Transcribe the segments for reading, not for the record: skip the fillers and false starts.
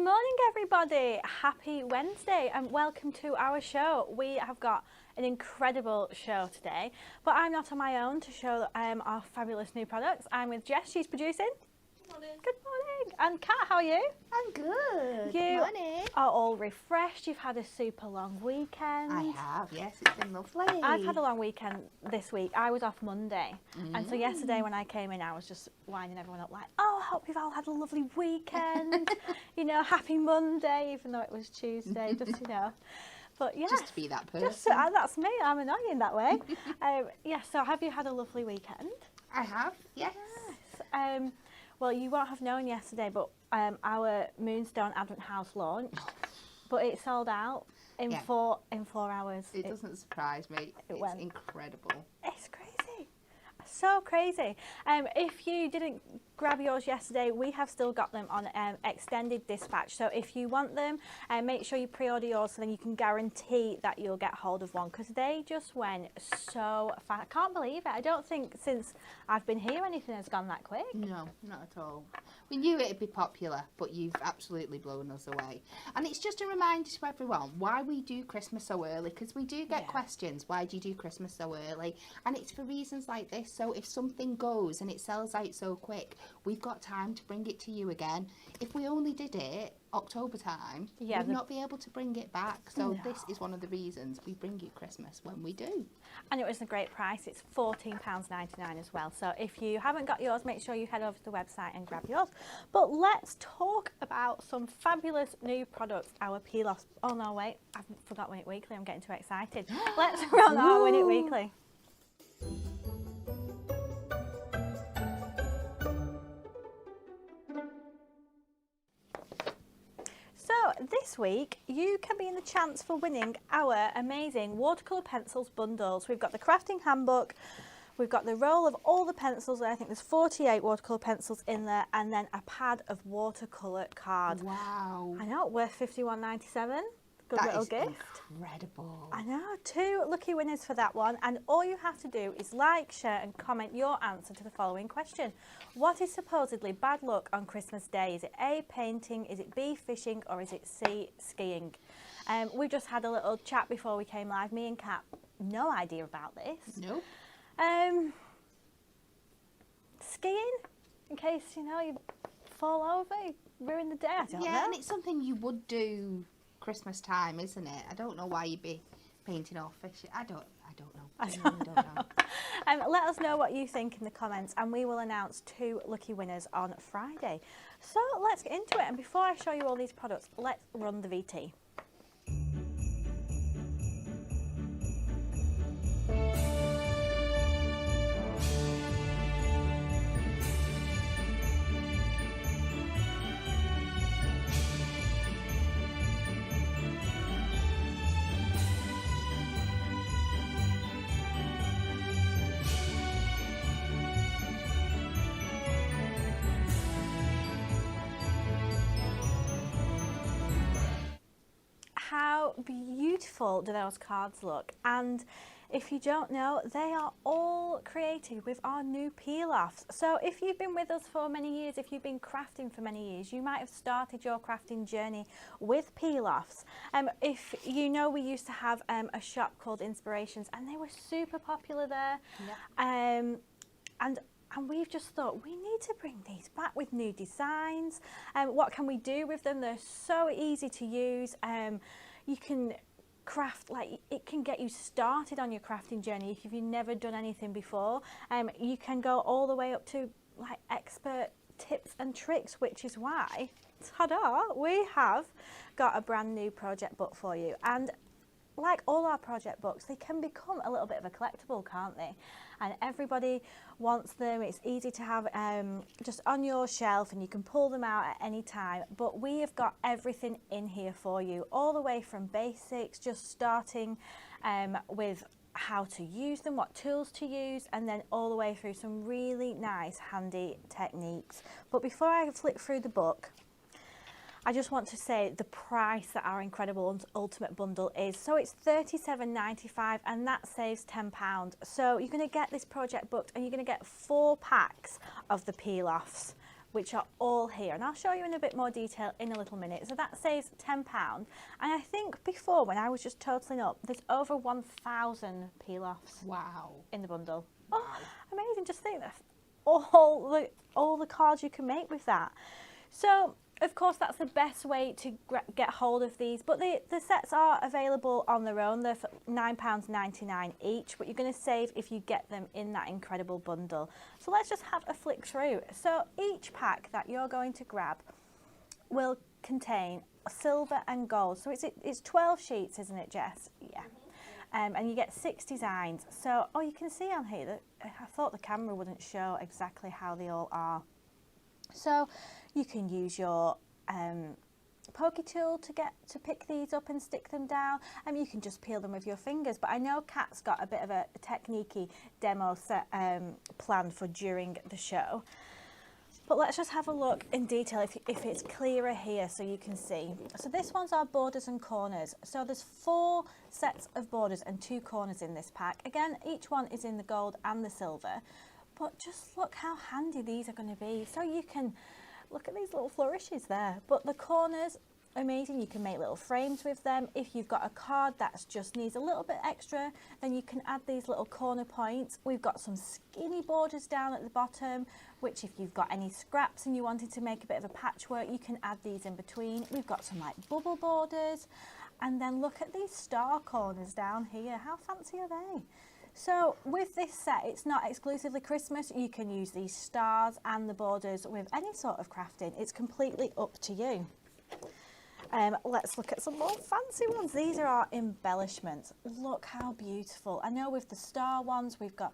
morning, everybody. Happy Wednesday and welcome to our show. We have got an incredible show today, but I'm not on my own to show our fabulous new products. I'm with Jess, she's producing. Good morning. Good morning. And Kat, how are you? I'm good. You Good morning. are all refreshed. You've had a super long weekend. I have, yes, it's been lovely. I've had a long weekend this week. I was off Monday. And so yesterday when I came in, I was just winding everyone up like, oh, I hope you've all had a lovely weekend. You know, happy Monday, even though it was Tuesday, just, you know. But yeah. Just to be that person. That's me. I'm annoying that way. Yeah, so have you had a lovely weekend? I have, yes. Yes. Well, you won't have known yesterday, but our Moonstone Advent House launched, but it sold out in 4 hours. It doesn't surprise me. It's incredible. It's crazy. So crazy. If you didn't grab yours yesterday, we have still got them on extended dispatch. So if you want them, make sure you pre-order yours so then you can guarantee that you'll get hold of one, because they just went so fast. I can't believe it. I don't think since I've been here anything has gone that quick. No, not at all. We knew it'd be popular, but you've absolutely blown us away. And it's just a reminder to everyone why we do Christmas so early, because we do get questions, why do you do Christmas so early? And it's for reasons like this. So if something goes and it sells out so quick, we've got time to bring it to you again. If we only did it October time, we'd not be able to bring it back. So this is one of the reasons we bring you Christmas when we do. And it was a great price. It's £14.99 as well. So if you haven't got yours, make sure you head over to the website and grab yours. But let's talk about some fabulous new products. Our peel-offs. Oh no, wait, I forgot Win It Weekly. I'm getting too excited. Let's run our Win It Weekly. So this week you can be in the chance for winning our amazing watercolour pencils bundles. We've got the crafting handbook, we've got the roll of all the pencils, I think there's 48 watercolour pencils in there, and then a pad of watercolour card. Wow. I know, worth £51.97. Good That little is gift. Incredible. I know, 2 lucky winners for that one, and all you have to do is like, share and comment your answer to the following question. What is supposedly bad luck on Christmas Day? Is it A, painting, is it B, fishing, or is it C, skiing? We just had a little chat before we came live, me and Kat, no idea about this. Nope. Skiing, in case, you know, you fall over, you ruin the day, I don't know. Yeah, and it's something you would do Christmas time, isn't it? I don't know why you'd be painting or fishing. I don't know. I really don't know. Let us know what you think in the comments, and we will announce 2 lucky winners on Friday. So let's get into it, and before I show you all these products, let's run the VT. How beautiful do those cards look? And if you don't know, they are all created with our new peel-offs. So if you've been with us for many years, if you've been crafting for many years, you might have started your crafting journey with peel-offs. If you know, we used to have a shop called Inspirations, and they were super popular there. Yeah. And we've just thought, we need to bring these back with new designs. What can we do with them? They're so easy to use. You can craft, like, it can get you started on your crafting journey if you've never done anything before. You can go all the way up to like expert tips and tricks, which is why, ta-da, we have got a brand new project book for you. And like all our project books, they can become a little bit of a collectible, can't they? And everybody wants them. It's easy to have just on your shelf, and you can pull them out at any time. But we have got everything in here for you, all the way from basics, just starting with how to use them, what tools to use, and then all the way through some really nice handy techniques. But before I flip through the book, I just want to say the price that our incredible ultimate bundle is. So it's £37.95, and that saves £10. So you're going to get this project booked, and you're going to get 4 packs of the peel-offs which are all here, and I'll show you in a bit more detail in a little minute. So that saves £10, and I think before, when I was just totaling up, there's over 1,000 peel-offs. Wow. In the bundle. Wow. Oh, amazing! Just think that all the cards you can make with that. So of course that's the best way to get hold of these, but the sets are available on their own. They're for £9.99 each, but you're going to save if you get them in that incredible bundle. So let's just have a flick through. So each pack that you're going to grab will contain silver and gold. So it's 12 sheets, isn't it, Jess? Yeah. And you get 6 designs. So, you can see on here that I thought the camera wouldn't show exactly how they all are. So you can use your pokey tool to pick these up and stick them down, and you can just peel them with your fingers. But I know Kat's got a bit of a technique-y demo set planned for during the show. But let's just have a look in detail if it's clearer here so you can see. So this one's our borders and corners. So there's 4 sets of borders and 2 corners in this pack. Again, each one is in the gold and the silver. But just look how handy these are going to be. So you can look at these little flourishes there. But the corners, amazing. You can make little frames with them. If you've got a card that just needs a little bit extra, then you can add these little corner points. We've got some skinny borders down at the bottom, which if you've got any scraps and you wanted to make a bit of a patchwork, you can add these in between. We've got some like bubble borders, and then look at these star corners down here. How fancy are they? So with this set, it's not exclusively Christmas. You can use these stars and the borders with any sort of crafting. It's completely up to you. Let's look at some more fancy ones. These are our embellishments. Look how beautiful. I know with the star ones, we've got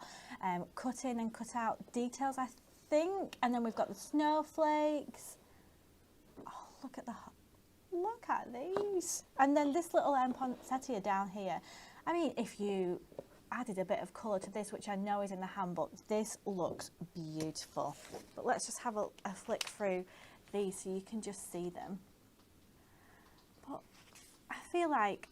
cut in and cut out details, I think. And then we've got the snowflakes. Oh, look at these. And then this little poinsettia down here. I mean, if you added a bit of colour to this, which I know is in the handbook, this looks beautiful. But let's just have a flick through these so you can just see them. But I feel like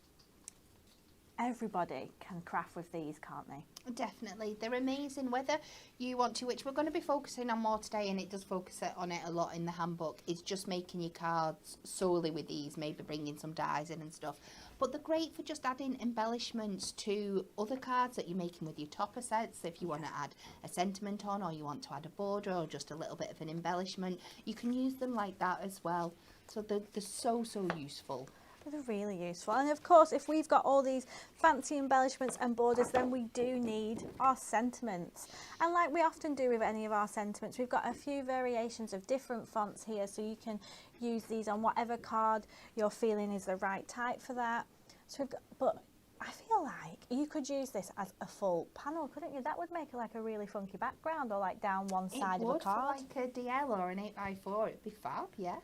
everybody can craft with these, can't they? Definitely. They're amazing. Whether you want to, which we're going to be focusing on more today, and it does focus on it a lot in the handbook, is just making your cards solely with these, maybe bringing some dies in and stuff. But they're great for just adding embellishments to other cards that you're making with your topper sets. If you want to add a sentiment on, or you want to add a border, or just a little bit of an embellishment, you can use them like that as well. So they're so useful. They're really useful. And of course, if we've got all these fancy embellishments and borders, then we do need our sentiments. And like we often do with any of our sentiments, we've got a few variations of different fonts here, so you can use these on whatever card you're feeling is the right type for that. So we've got, but I feel like you could use this as a full panel, couldn't you? That would make it like a really funky background, or like down one side of a card. For like a DL or an 8x4, it'd be fab, yeah.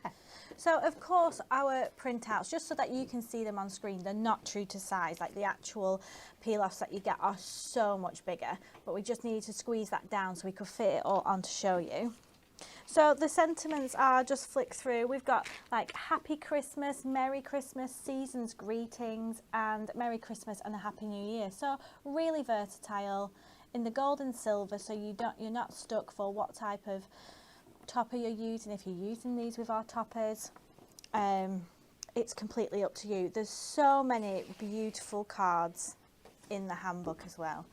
So of course our printouts, just so that you can see them on screen, they're not true to size. Like the actual peel-offs that you get are so much bigger, but we just needed to squeeze that down so we could fit it all on to show you. So the sentiments are, just flick through, we've got like Happy Christmas, Merry Christmas, Season's Greetings, and Merry Christmas and a Happy New Year. So really versatile in the gold and silver, so you're not stuck for what type of topper you're using. If you're using these with our toppers, it's completely up to you. There's so many beautiful cards in the handbook as well,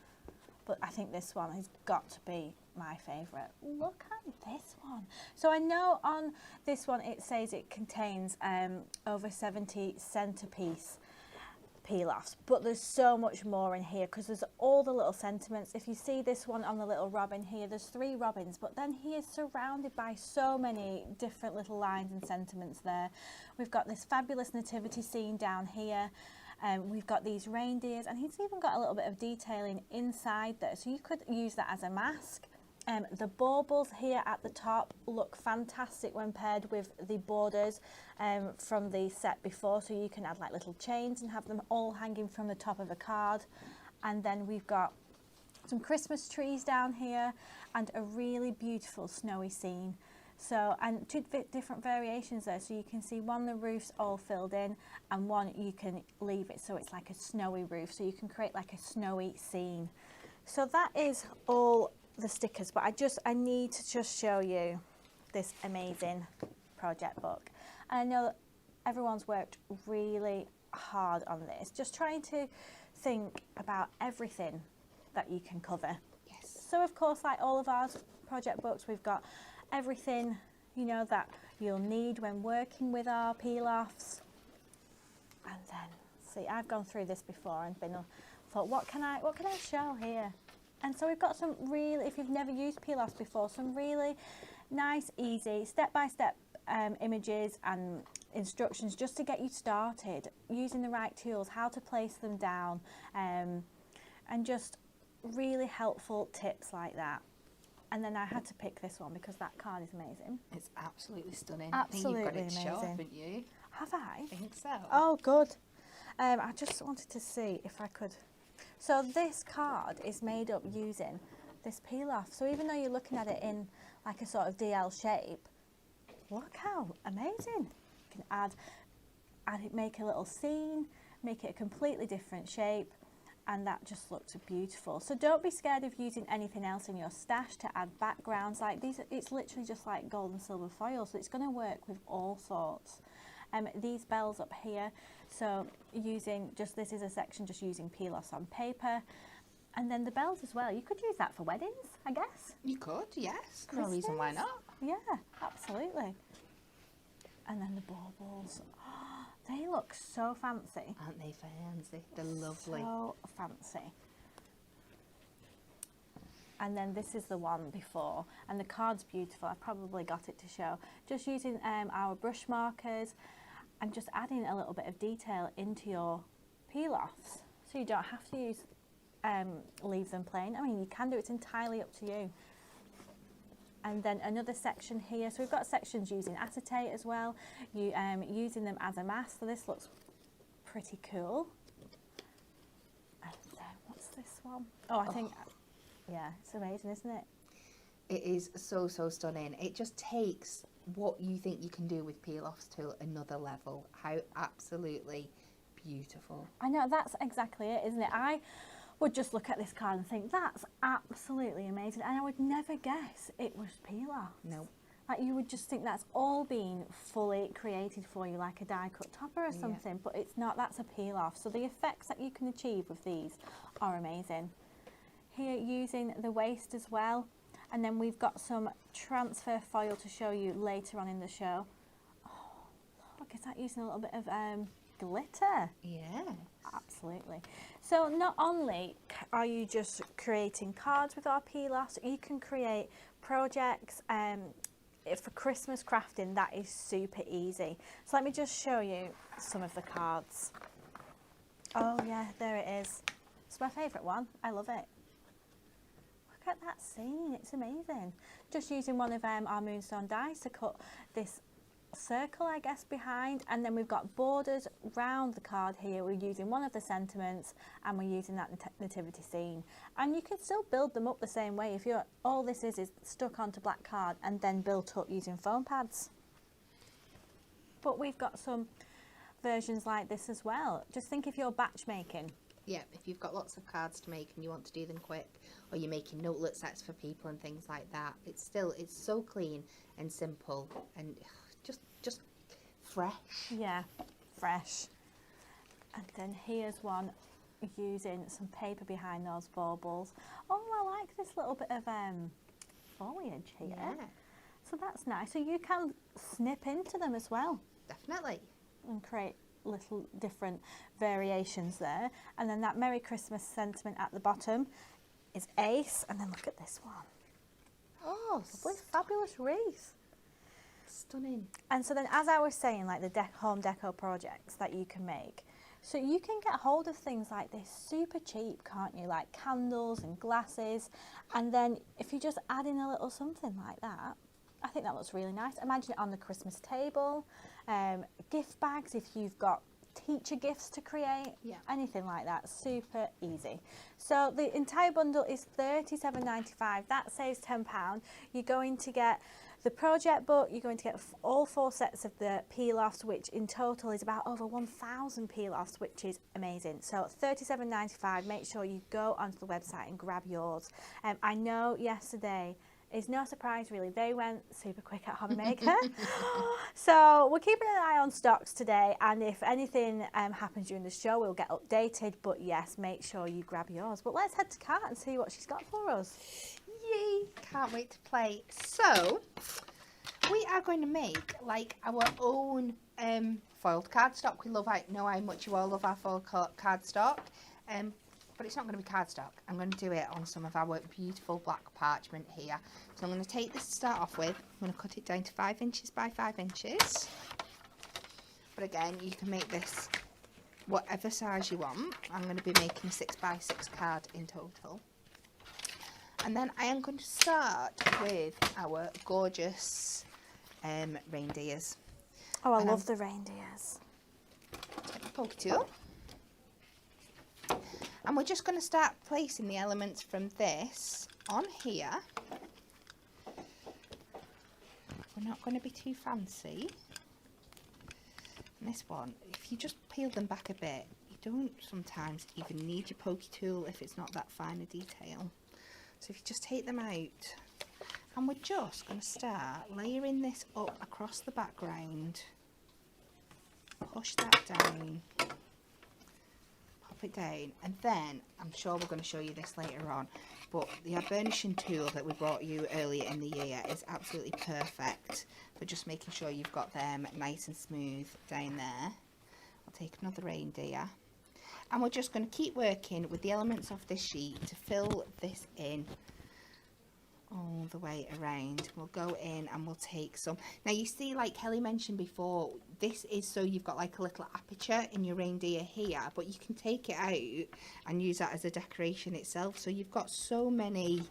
but I think this one has got to be my favourite. Look at this one. So I know on this one it says it contains over 70 centrepiece peel-offs, but there's so much more in here because there's all the little sentiments. If you see this one on the little robin here, there's 3 robins, but then he is surrounded by so many different little lines and sentiments there. We've got this fabulous nativity scene down here. We've got these reindeers, and he's even got a little bit of detailing inside there, so you could use that as a mask. The baubles here at the top look fantastic when paired with the borders from the set before, so you can add like little chains and have them all hanging from the top of a card. And then we've got some Christmas trees down here and a really beautiful snowy scene. So, and 2 different variations there, so you can see one, the roof's all filled in, and one you can leave it so it's like a snowy roof, so you can create like a snowy scene. So that is all the stickers, but I need to just show you this amazing project book. And I know that everyone's worked really hard on this, just trying to think about everything that you can cover. Yes. So of course, like all of our project books, we've got everything, you know, that you'll need when working with our peel-offs. And then, see, I've gone through this before and thought, what can I show here? And so we've got some really, if you've never used peel-offs before, some really nice, easy, step-by-step images and instructions just to get you started using the right tools, how to place them down, and just really helpful tips like that. And then I had to pick this one because that card is amazing. It's absolutely stunning. Absolutely I think you've got it amazing. sharp, haven't you? Have I? I think so. Oh, good. I just wanted to see if I could. So this card is made up using this peel off. So even though you're looking at it in like a sort of DL shape, look how amazing. You can add it, make a little scene, make it a completely different shape, and that just looks beautiful. So don't be scared of using anything else in your stash to add backgrounds like these. It's literally just like gold and silver foil, so it's going to work with all sorts. These bells up here, so using just, this is a section just using peel-offs on paper. And then the bells as well, you could use that for weddings, I guess. You could, yes. No reason why not. Yeah, absolutely. And then the baubles. They look so fancy. Aren't they fancy? They're lovely. So fancy. And then this is the one before, and the card's beautiful. I probably got it to show. Just using our brush markers and just adding a little bit of detail into your peel-offs. So you don't have to use leave them plain. I mean, you can do it, it's entirely up to you. And then another section here. So we've got sections using acetate as well, using them as a mask. So this looks pretty cool. And then what's this one? Oh, I think, yeah, it's amazing, isn't it? It is so, so stunning. It just takes what you think you can do with peel-offs to another level. How absolutely beautiful. I know, that's exactly it, isn't it? I would just look at this card and think, that's absolutely amazing. And I would never guess it was peel-off. No. Like, you would just think that's all been fully created for you, like a die-cut topper or something, yeah. But it's not, that's a peel-off. So the effects that you can achieve with these are amazing. Here, using the waste as well. And then we've got some transfer foil to show you later on in the show. Oh, look, is that using a little bit of glitter? Yeah. Absolutely. So not only are you just creating cards with our peel-offs, you can create projects for Christmas crafting. That is super easy. So let me just show you some of the cards. Oh yeah, there it is. It's my favourite one. I love it. Look at that scene, it's amazing. Just using one of our moonstone dies to cut this circle, I guess, behind, and then we've got borders round the card here. We're using one of the sentiments and we're using that nativity scene, and you can still build them up the same way if you're, all this is stuck onto black card and then built up using foam pads. But we've got some versions like this as well. Just think if you're batch making. Yeah, if you've got lots of cards to make and you want to do them quick, or you're making notelet sets for people and things like that, it's so clean and simple and just fresh. Yeah, fresh. And then here's one using some paper behind those baubles. Oh, I like this little bit of foliage here. Yeah. So that's nice. So you can snip into them as well. Definitely. And create little different variations there. And then that Merry Christmas sentiment at the bottom is ace. And then look at this one. Oh, lovely, fabulous wreath. Stunning. And so then, as I was saying, like the home deco projects that you can make, so you can get hold of things like this super cheap, can't you? Like candles and glasses. And then if you just add in a little something like that, I think that looks really nice. Imagine it on the Christmas table, gift bags if you've got teacher gifts to create, anything like that, super easy. So the entire bundle is $37.95. That saves £10. You're going to get the project book, you're going to get all 4 sets of the peel-offs, which in total is about over 1,000 peel-offs, which is amazing. So $37.95, make sure you go onto the website and grab yours. I know yesterday is no surprise really. They went super quick at Hobby Maker. So we're keeping an eye on stocks today, and if anything happens during the show, we'll get updated. But yes, make sure you grab yours. But let's head to Kat and see what she's got for us. Yay! Can't wait to play. So we are going to make like our own foiled cardstock. We love, I know how much you all love our foiled cardstock, but it's not going to be cardstock. I'm going to do it on some of our beautiful black parchment here. So I'm going to take this to start off with. I'm going to cut it down to 5 inches by 5 inches. But again, you can make this whatever size you want. I'm going to be making a 6 by 6 card in total. And then I am going to start with our gorgeous reindeers. Oh, I love the reindeers. Take my poke tool. And we're just going to start placing the elements from this on here. We're not going to be too fancy. And this one, if you just peel them back a bit, you don't sometimes even need your pokey tool if it's not that fine a detail. So if you just take them out, and we're just going to start layering this up across the background. Push that down, pop it down, and then I'm sure we're going to show you this later on, but the burnishing tool that we brought you earlier in the year is absolutely perfect for just making sure you've got them nice and smooth down there. I'll take another reindeer, and we're just going to keep working with the elements of this sheet to fill this in all the way around. We'll go in and we'll take some. Now you see, like Kelly mentioned before, this is so you've got like a little aperture in your reindeer here, but you can take it out and use that as a decoration itself. So you've got so many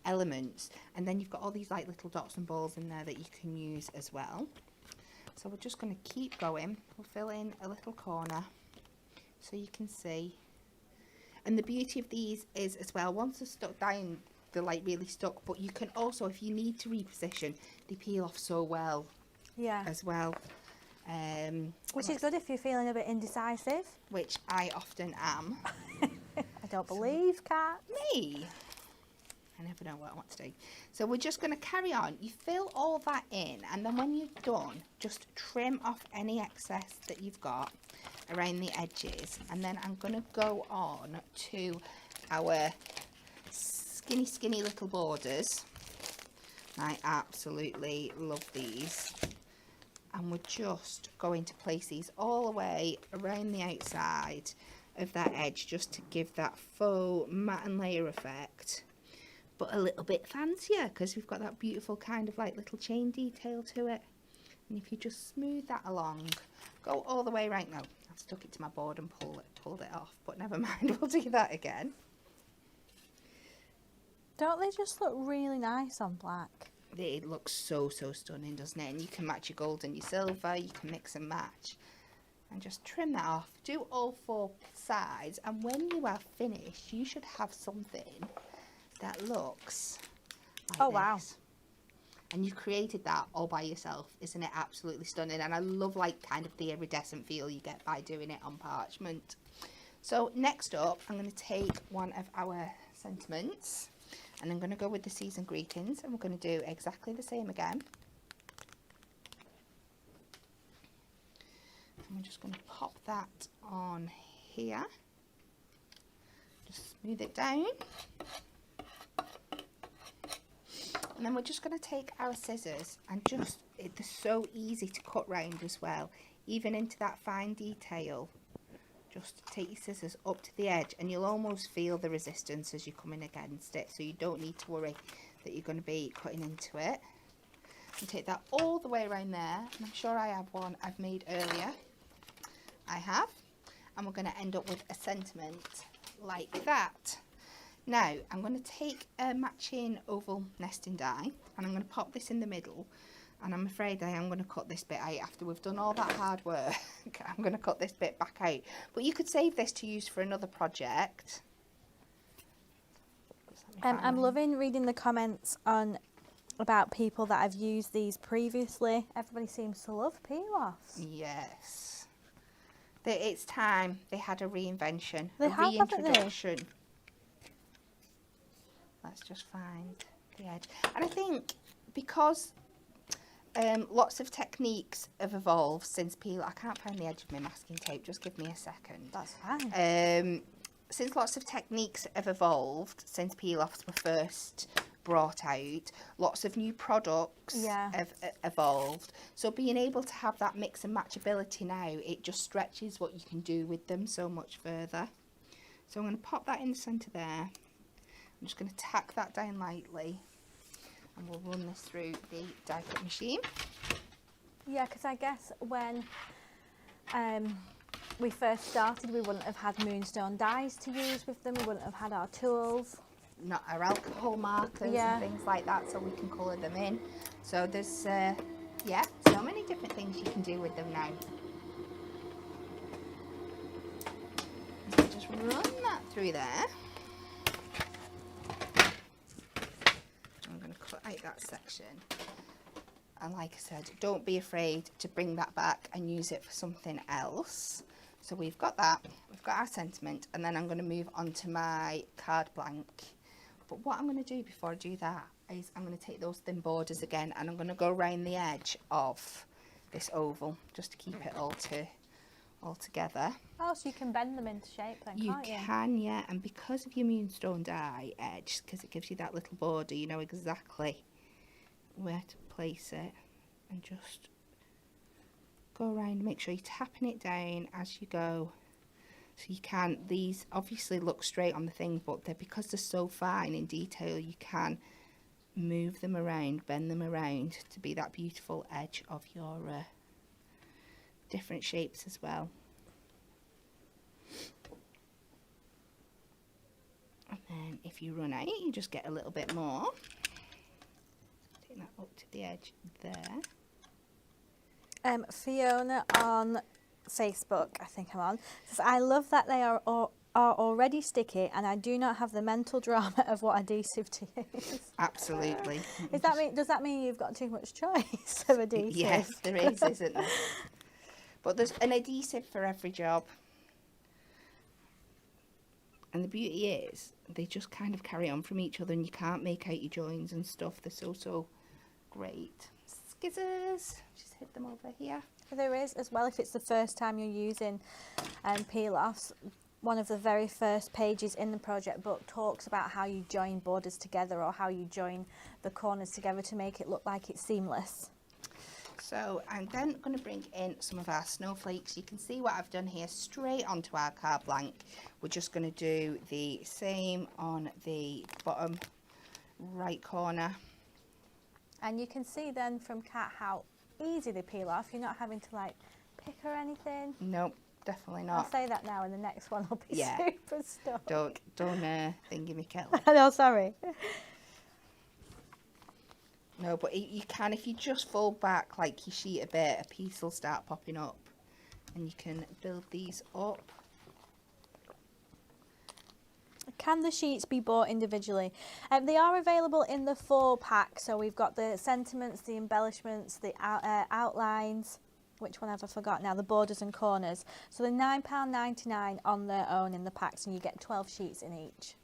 elements, and then you've got all these like little dots and balls in there that you can use as well. So we're just going to keep going. We'll fill in a little corner so you can see. And the beauty of these is as well, once they're stuck down, they're like really stuck, but you can also, if you need to reposition, they peel off so well as well. Which is good if you're feeling a bit indecisive. Which I often am. I don't believe, Kat. Me? I never know what I want to do. So we're just going to carry on. You fill all that in, and then when you're done, just trim off any excess that you've got around the edges. And then I'm going to go on to our skinny little borders. I absolutely love these, and we're just going to place these all the way around the outside of that edge just to give that faux matte and layer effect, but a little bit fancier because we've got that beautiful kind of like little chain detail to it. And if you just smooth that along, go all the way right now. I've stuck it to my board and pulled it off, but never mind, we'll do that again. Don't they just look really nice on black? It looks so stunning, doesn't it? And you can match your gold and your silver, you can mix and match. And just trim that off. Do all 4 sides, and when you are finished, you should have something that looks like this. Wow. And you created that all by yourself. Isn't it absolutely stunning? And I love like kind of the iridescent feel you get by doing it on parchment. So next up, I'm going to take one of our sentiments, and I'm going to go with the season greetings, and we're going to do exactly the same again. And we're just going to pop that on here. Just smooth it down. And then we're just going to take our scissors and just, they're so easy to cut round as well, even into that fine detail. Just take your scissors up to the edge, and you'll almost feel the resistance as you're coming against it, so you don't need to worry that you're going to be cutting into it. And take that all the way around there, and I'm sure I have one I've made earlier. I have. And we're going to end up with a sentiment like that. Now I'm going to take a matching oval nesting die, and I'm going to pop this in the middle, and I'm afraid I am going to cut this bit out after we've done all that hard work. I'm going to cut this bit back out, but you could save this to use for another project. I'm loving reading the comments on about people that have used these previously. Everybody seems to love peel-offs. Yes, it's time they had a reinvention, They a have, haven't they? reintroduction. Let's just find the edge. And I think because lots of techniques have evolved since peel. I can't find the edge of my masking tape, just give me a second. That's fine. Since lots of techniques have evolved since peel-offs were first brought out, lots of new products have evolved. So being able to have that mix and match ability now, it just stretches what you can do with them so much further. So I'm going to pop that in the centre there. I'm just going to tack that down lightly, and we'll run this through the die cut machine. Yeah, because I guess when we first started, we wouldn't have had moonstone dies to use with them, we wouldn't have had our tools. Not our alcohol markers and things like that, so we can colour them in. So there's, yeah, so many different things you can do with them now. So just run that through there. I'm going to cut out that section. And like I said, don't be afraid to bring that back and use it for something else. So we've got that, we've got our sentiment, and then I'm going to move on to my card blank. But what I'm going to do before I do that is I'm going to take those thin borders again, and I'm going to go around the edge of this oval just to keep it all together. Oh, so you can bend them into shape then, can't you? You can, yeah, and because of your moonstone die edge, because it gives you that little border, you know exactly where to place it, and just go around, make sure you're tapping it down as you go. So you can, these obviously look straight on the thing, but because they're so fine in detail, you can move them around, bend them around to be that beautiful edge of your different shapes as well. And then if you run out, you just get a little bit more. Take that up to the edge there. Fiona on Facebook, I think I'm on, says, I love that they are already sticky and I do not have the mental drama of what adhesive to use. Absolutely. Does that mean you've got too much choice of adhesive? Yes, there is, isn't there? But there's an adhesive for every job. And the beauty is, they just kind of carry on from each other and you can't make out your joins and stuff. They're so great. Skizzers, just hit them over here. There is as well, if it's the first time you're using peel-offs, one of the very first pages in the project book talks about how you join borders together or how you join the corners together to make it look like it's seamless. So I'm then going to bring in some of our snowflakes. You can see what I've done here straight onto our card blank. We're just going to do the same on the bottom right corner. And you can see then from Kat how easy they peel off. You're not having to like pick or anything. Nope, definitely not. I'll say that now, and the next one will be super stuck. Don't thingy me Kelly. No, sorry. No, but you can, if you just fold back like your sheet a bit, a piece will start popping up, and you can build these up. Can the sheets be bought individually? They are available in the 4-pack, so we've got the sentiments, the embellishments, the outlines, which one have I forgot now, the borders and corners. So they're £9.99 on their own in the packs, and you get 12 sheets in each.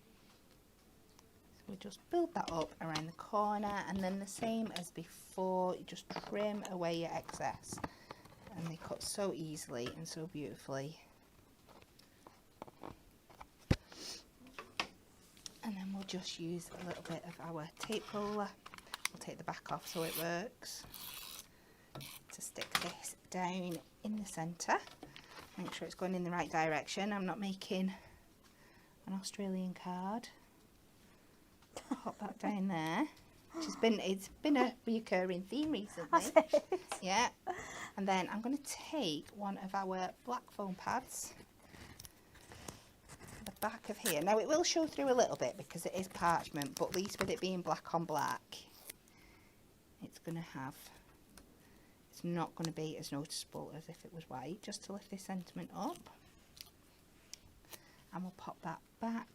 So we just build that up around the corner, and then the same as before, you just trim away your excess. And they cut so easily and so beautifully. And then we'll just use a little bit of our tape roller. We'll take the back off so it works. To stick this down in the centre. Make sure it's going in the right direction. I'm not making an Australian card. Pop that down there. It's been a recurring theme recently. Yeah. And then I'm going to take one of our black foam pads. The back of here. Now it will show through a little bit because it is parchment, but at least with it being black on black, it's not going to be as noticeable as if it was white. Just to lift this sentiment up, and we'll pop that back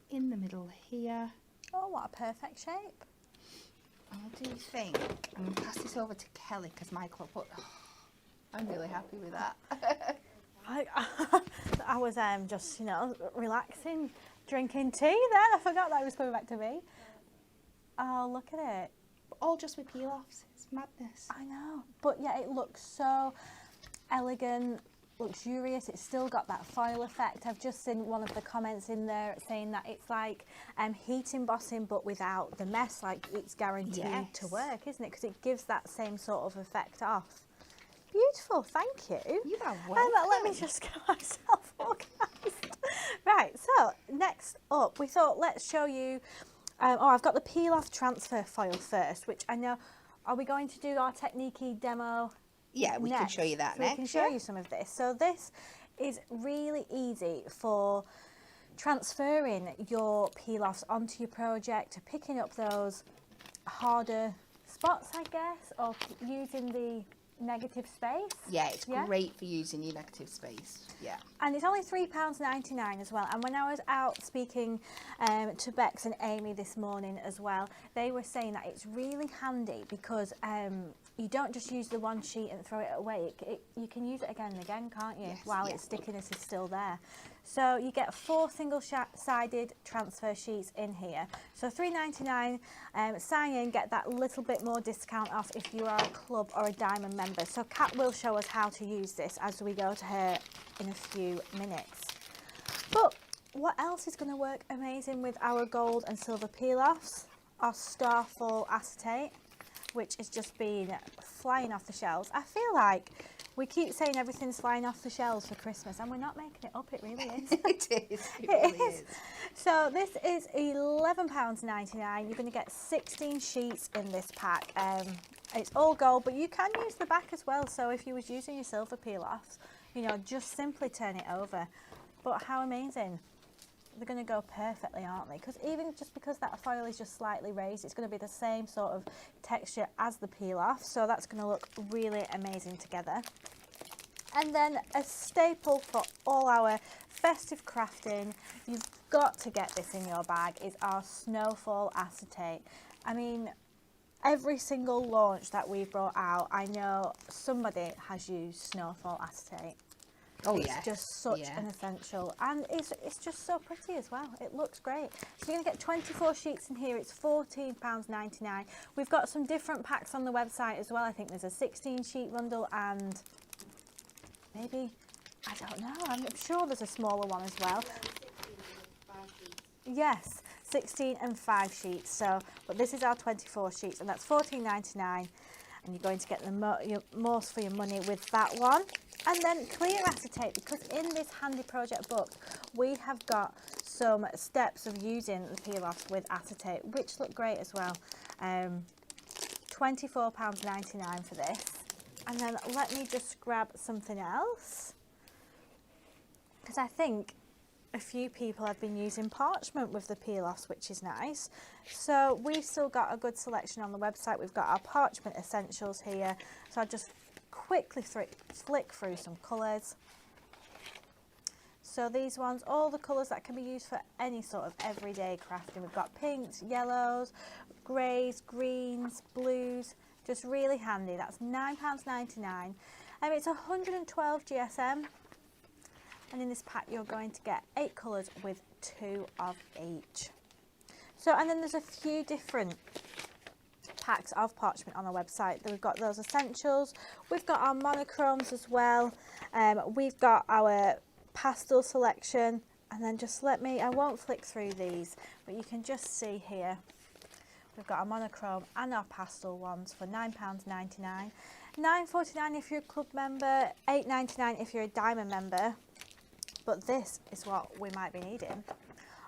in the middle here. Oh, what a perfect shape. I do think I'm going to pass this over to Kelly because Michael put. Oh, I'm really happy with that. I was just, relaxing, drinking tea there. I forgot that was coming back to me. Oh, look at it. All just with peel-offs. It's madness. I know. But yeah, it looks so elegant, luxurious. It's still got that foil effect. I've just seen one of the comments in there saying that it's like heat embossing but without the mess. Like, it's guaranteed to work, isn't it? Because it gives that same sort of effect off. Beautiful, thank you. You are welcome. Let me just get myself organised. Right, so next up, we thought let's show you. I've got the peel off transfer foil first, which I know. Are we going to do our technique-y demo? Yeah, we can show you that so next. We can show you some of this. So this is really easy for transferring your peel-offs onto your project, picking up those harder spots, I guess, or using the negative space. Yeah, it's great for using your negative space. Yeah. And it's only £3.99 as well. And when I was out speaking to Bex and Amy this morning as well, they were saying that it's really handy because you don't just use the one sheet and throw it away. You can use it again and again, can't you? Yes, while its stickiness is still there. So you get 4 single-sided transfer sheets in here. So £3.99, sign in, get that little bit more discount off if you are a club or a diamond member. So Kat will show us how to use this as we go to her in a few minutes. But what else is going to work amazing with our gold and silver peel-offs? Our Starfall acetate, which is just been flying off the shelves. I feel like we keep saying everything's flying off the shelves for Christmas, and we're not making it up, it really is. It is, it really is. So this is £11.99. You're going to get 16 sheets in this pack. It's all gold, but you can use the back as well. So if you was using your silver peel-offs, you know, just simply turn it over. But how amazing. They're going to go perfectly, aren't they? Because even just because that foil is just slightly raised, it's going to be the same sort of texture as the peel-off. So that's going to look really amazing together. And then a staple for all our festive crafting, you've got to get this in your bag, is our Snowfall acetate. I mean, every single launch that we've brought out, I know somebody has used Snowfall acetate. Oh, it's just such an essential, and it's just so pretty as well. It looks great. So you're going to get 24 sheets in here. It's £14.99. We've got some different packs on the website as well. I think there's a 16 sheet bundle and maybe, I don't know, I'm sure there's a smaller one as well. Yes, 16 and 5 sheets. So, but this is our 24 sheets, and that's £14.99. And you're going to get the most for your money with that one. And then clear acetate, because in this handy project book, we have got some steps of using the peel-offs with acetate, which look great as well. £24.99 for this. And then let me just grab something else, because I think a few people have been using parchment with the peel-offs, which is nice. So we've still got a good selection on the website. We've got our parchment essentials here. So I'll just quickly flick through some colours. So these ones, all the colours that can be used for any sort of everyday crafting. We've got pinks, yellows, greys, greens, blues. Just really handy. That's £9.99. It's 112 GSM. And in this pack you're going to get 8 colours with 2 of each. So, and then there's a few different packs of parchment on our website. We've got those essentials, we've got our monochromes as well, we've got our pastel selection, and then just I won't flick through these, but you can just see here we've got our monochrome and our pastel ones for £9.99, £9.49 if you're a club member, £8.99 if you're a diamond member. But this is what we might be needing,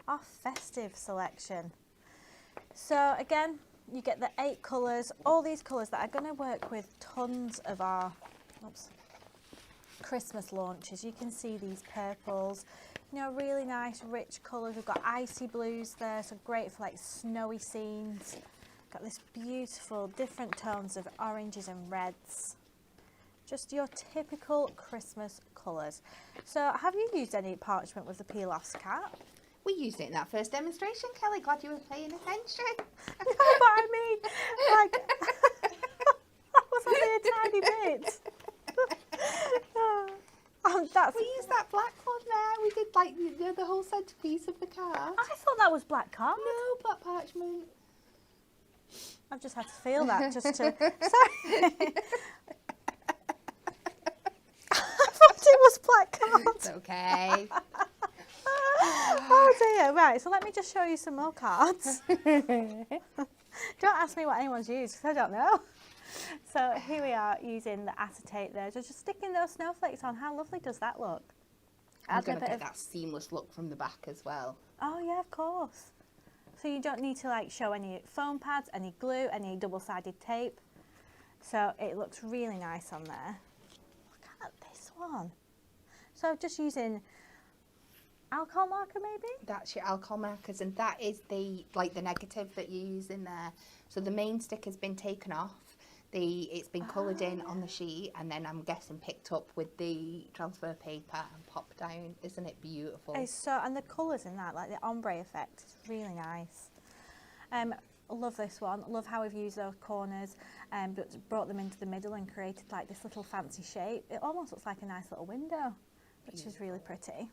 our festive selection. So again, you get the 8 colours, all these colours that are going to work with tons of our Christmas launches. You can see these purples, you know, really nice rich colours. We've got icy blues there, so great for like snowy scenes. Got this beautiful different tones of oranges and reds. Just your typical Christmas colours. So have you used any parchment with the peel-offs, Kat? We used it in that first demonstration, Kelly. Glad you were paying attention. No, but I mean, like, that was only a tiny bit. We used that black one there. We did like the whole centrepiece of the card. I thought that was black card. No, black parchment. I've just had to feel that just to... Sorry. I thought it was black card. It's okay. Oh dear, right, so let me just show you some more cards. Don't ask me what anyone's used because I don't know. So here we are using the acetate there, just sticking those snowflakes on. How lovely does that look? I'm going to get that seamless look from the back as well. Oh yeah, of course. So you don't need to like show any foam pads, any glue, any double-sided tape. So it looks really nice on there. Look at this one. So just using alcohol marker maybe? That's your alcohol markers, and that is the negative that you use in there. So the main stick has been taken off. It's been coloured in on the sheet, and then I'm guessing picked up with the transfer paper and popped down. Isn't it beautiful? It's so, and the colours in that, like the ombre effect, is really nice. Love this one. Love how we've used those corners, but brought them into the middle and created like this little fancy shape. It almost looks like a nice little window, which is really pretty.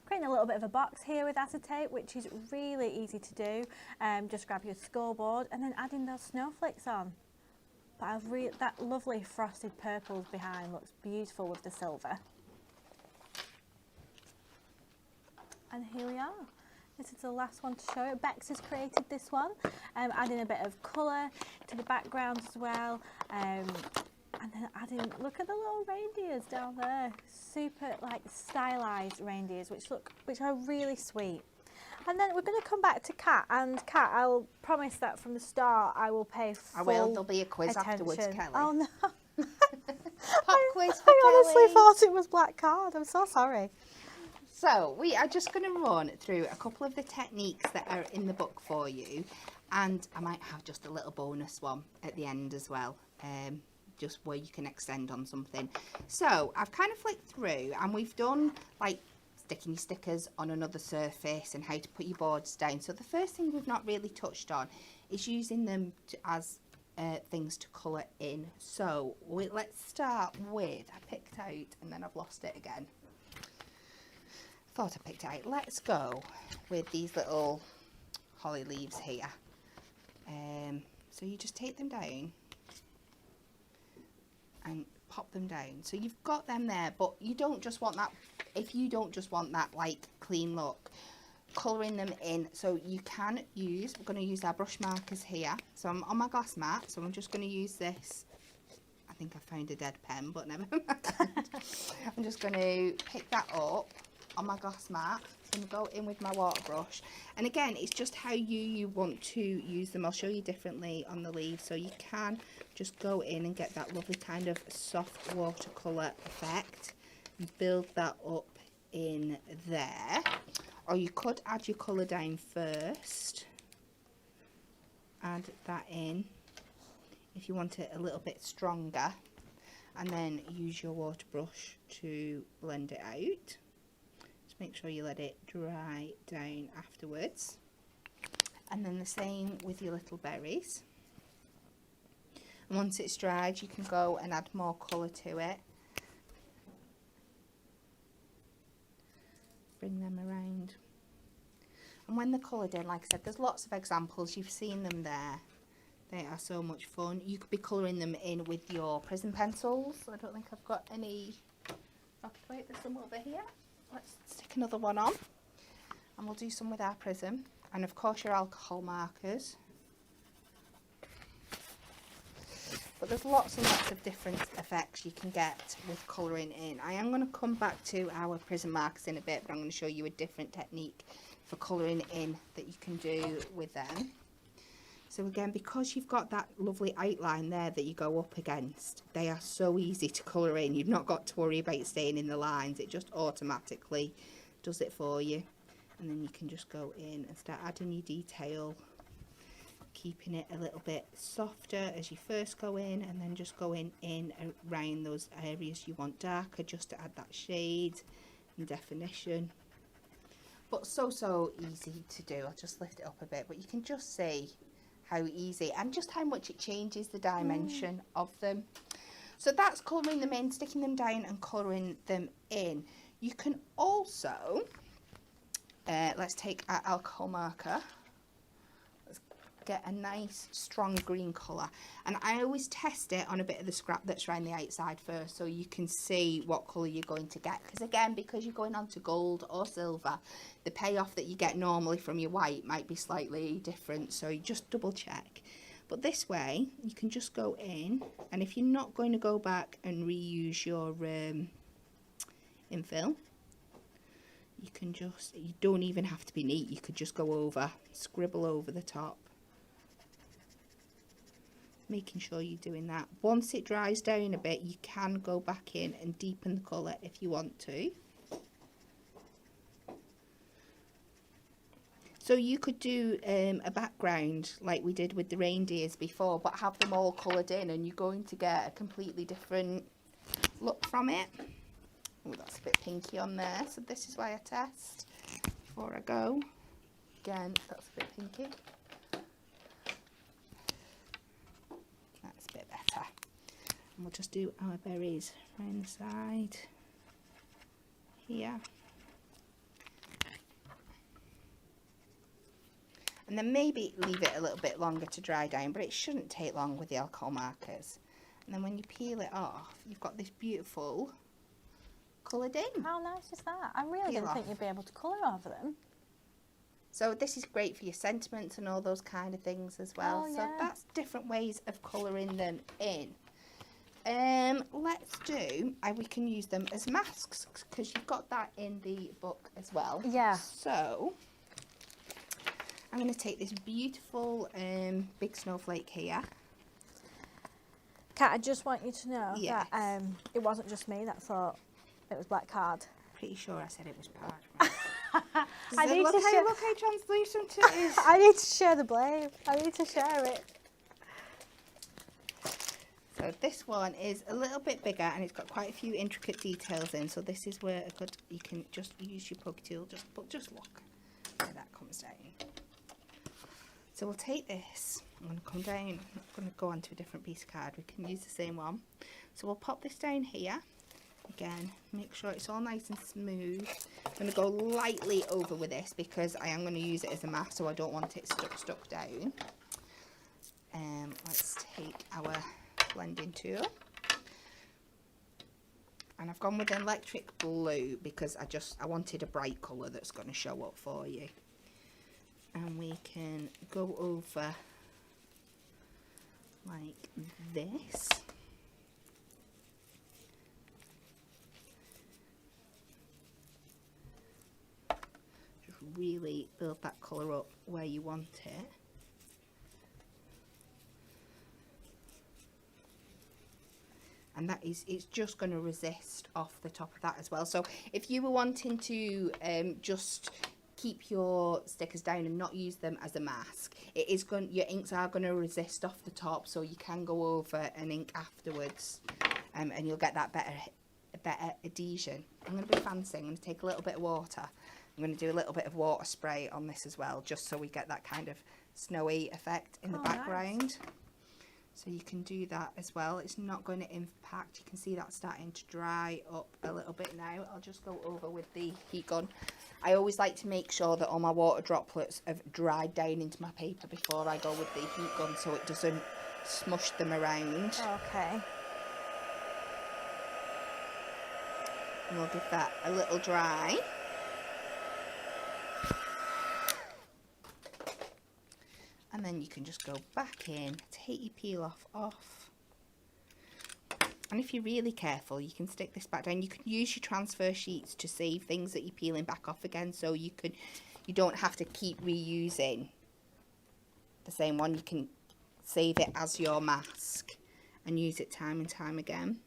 Creating a little bit of a box here with acetate, which is really easy to do. Just grab your scoreboard and then adding those snowflakes on. But that lovely frosted purple behind looks beautiful with the silver. And here we are. This is the last one to show. Bex has created this one, adding a bit of colour to the background as well. And then adding, look at the little reindeers down there. Super like stylised reindeers, which are really sweet. And then we're going to come back to Kat, and Kat, I'll promise that from the start I will pay full attention. There'll be a quiz afterwards, Kelly. Oh no. Pop quiz for I honestly Kelly. thought it was black card. I'm so sorry. So we are just going to run through a couple of the techniques that are in the book for you, and I might have just a little bonus one at the end as well, just where you can extend on something. So I've kind of flicked through, and we've done like sticking your stickers on another surface and how to put your boards down. So the first thing we've not really touched on is using them as things to colour in. So let's start with, I picked out and then I've lost it again. Thought I picked it out. Let's go with these little holly leaves here. So you just take them down and pop them down. So you've got them there, but you don't just want that, if you don't just want that like clean look, colouring them in. So you can use, we're going to use our brush markers here. So I'm on my glass mat, so I'm just going to use this. I think I found a dead pen, but never mind. I'm just going to pick that up on my glass mat. I'm going to go in with my water brush, and again it's just how you want to use them. I'll show you differently on the leaves, so you can just go in and get that lovely kind of soft watercolour effect and build that up in there, or you could add your colour down first, add that in if you want it a little bit stronger, and then use your water brush to blend it out. Make sure you let it dry down afterwards, and then the same with your little berries. And once it's dried, you can go and add more colour to it. Bring them around, and when they're coloured in, like I said, there's lots of examples, you've seen them there. They are so much fun. You could be colouring them in with your prism pencils. I don't think I've got any. Wait, there's some over here. Let's stick another one on, and we'll do some with our prism, and of course your alcohol markers. But there's lots and lots of different effects you can get with colouring in. I am going to come back to our prism markers in a bit, but I'm going to show you a different technique for colouring in that you can do with them. So again, because you've got that lovely outline there that you go up against, they are so easy to colour in. You've not got to worry about staying in the lines. It just automatically does it for you. And then you can just go in and start adding your detail, keeping it a little bit softer as you first go in, and then just going in around those areas you want darker, just to add that shade and definition. But so easy to do. I'll just lift it up a bit, but you can just see how easy and just how much it changes the dimension of them. So that's colouring them in, sticking them down and colouring them in. You can also let's take our alcohol marker, let's get a nice strong green colour. And I always test it on a bit of the scrap that's around the outside first, so you can see what colour you're going to get. Because again, because you're going on to gold or silver, the payoff that you get normally from your white might be slightly different, so you just double check. But this way you can just go in, and if you're not going to go back and reuse your infill, you can just, you don't even have to be neat, you could just go over, scribble over the top, making sure you're doing that. Once it dries down a bit, you can go back in and deepen the colour if you want to. So you could do a background like we did with the reindeers before, but have them all coloured in, and you're going to get a completely different look from it. Oh, that's a bit pinky on there, so this is why I test before I go. Again, that's a bit pinky. That's a bit better. And we'll just do our berries around the side here. And then maybe leave it a little bit longer to dry down, but it shouldn't take long with the alcohol markers. And then when you peel it off, you've got this beautiful coloured in. How nice is that? I really didn't think you'd be able to colour over them. So this is great for your sentiments and all those kind of things as well. Oh, so yeah. that's different ways of colouring them in. Let's do, we can use them as masks, because you've got that in the book as well. Yeah. So I'm going to take this beautiful big snowflake here. Kat, I just want you to know Yes. that it wasn't just me that thought it was black card. Pretty sure I said it was parchment. I need look to how translucent it is. I need to share the blame. I need to share it. So this one is a little bit bigger, and it's got quite a few intricate details in. So this is where you can just use your poke tool. Just look where that comes down. So we'll take this. I'm going to come down. I'm not going to go onto a different piece of card. We can use the same one. So we'll pop this down here. Again, make sure it's all nice and smooth. I'm going to go lightly over with this because I am going to use it as a mask, so I don't want it stuck down. Let's take our blending tool. And I've gone with electric blue because I wanted a bright colour that's going to show up for you. And we can go over like this. Just really build that colour up where you want it. And that is, it's just going to resist off the top of that as well. So if you were wanting to just keep your stickers down and not use them as a mask, your inks are going to resist off the top, so you can go over and ink afterwards, and you'll get that better adhesion. I'm going to be fancy. I'm going to take a little bit of water. I'm going to do a little bit of water spray on this as well, just so we get that kind of snowy effect in the background. Nice. So you can do that as well. It's not going to impact. You can see that starting to dry up a little bit now. I'll just go over with the heat gun. I always like to make sure that all my water droplets have dried down into my paper before I go with the heat gun, so it doesn't smush them around. Okay. And we'll give that a little dry. And then you can just go back in, take your peel off. And if you're really careful, you can stick this back down. You can use your transfer sheets to save things that you're peeling back off again, so you don't have to keep reusing the same one. You can save it as your mask and use it time and time again.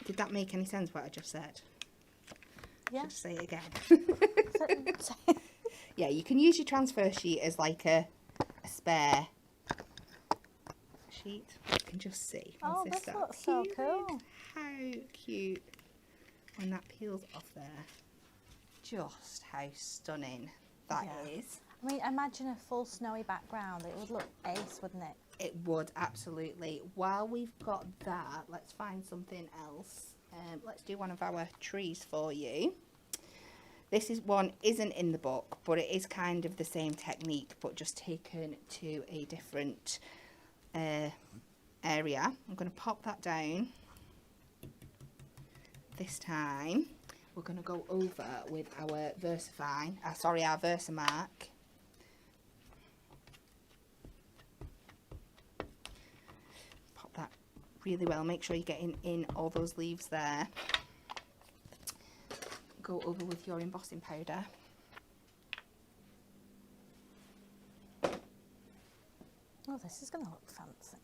Did that make any sense, what I just said? Yeah. Just say it again. Yeah, you can use your transfer sheet as like a spare sheet. You can just see. Oh, this looks so cool. How cute when that peels off there. Just how stunning that is. I mean, imagine a full snowy background. It would look ace, wouldn't it? It would, absolutely. While we've got that, let's find something else. Let's do one of our trees for you. This is one isn't in the book, but it is kind of the same technique, but just taken to a different area. I'm going to pop that down. This time we're going to go over with our our Versamark. Pop that really well. Make sure you're getting in all those leaves there. Go over with your embossing powder. Oh, this is going to look fancy.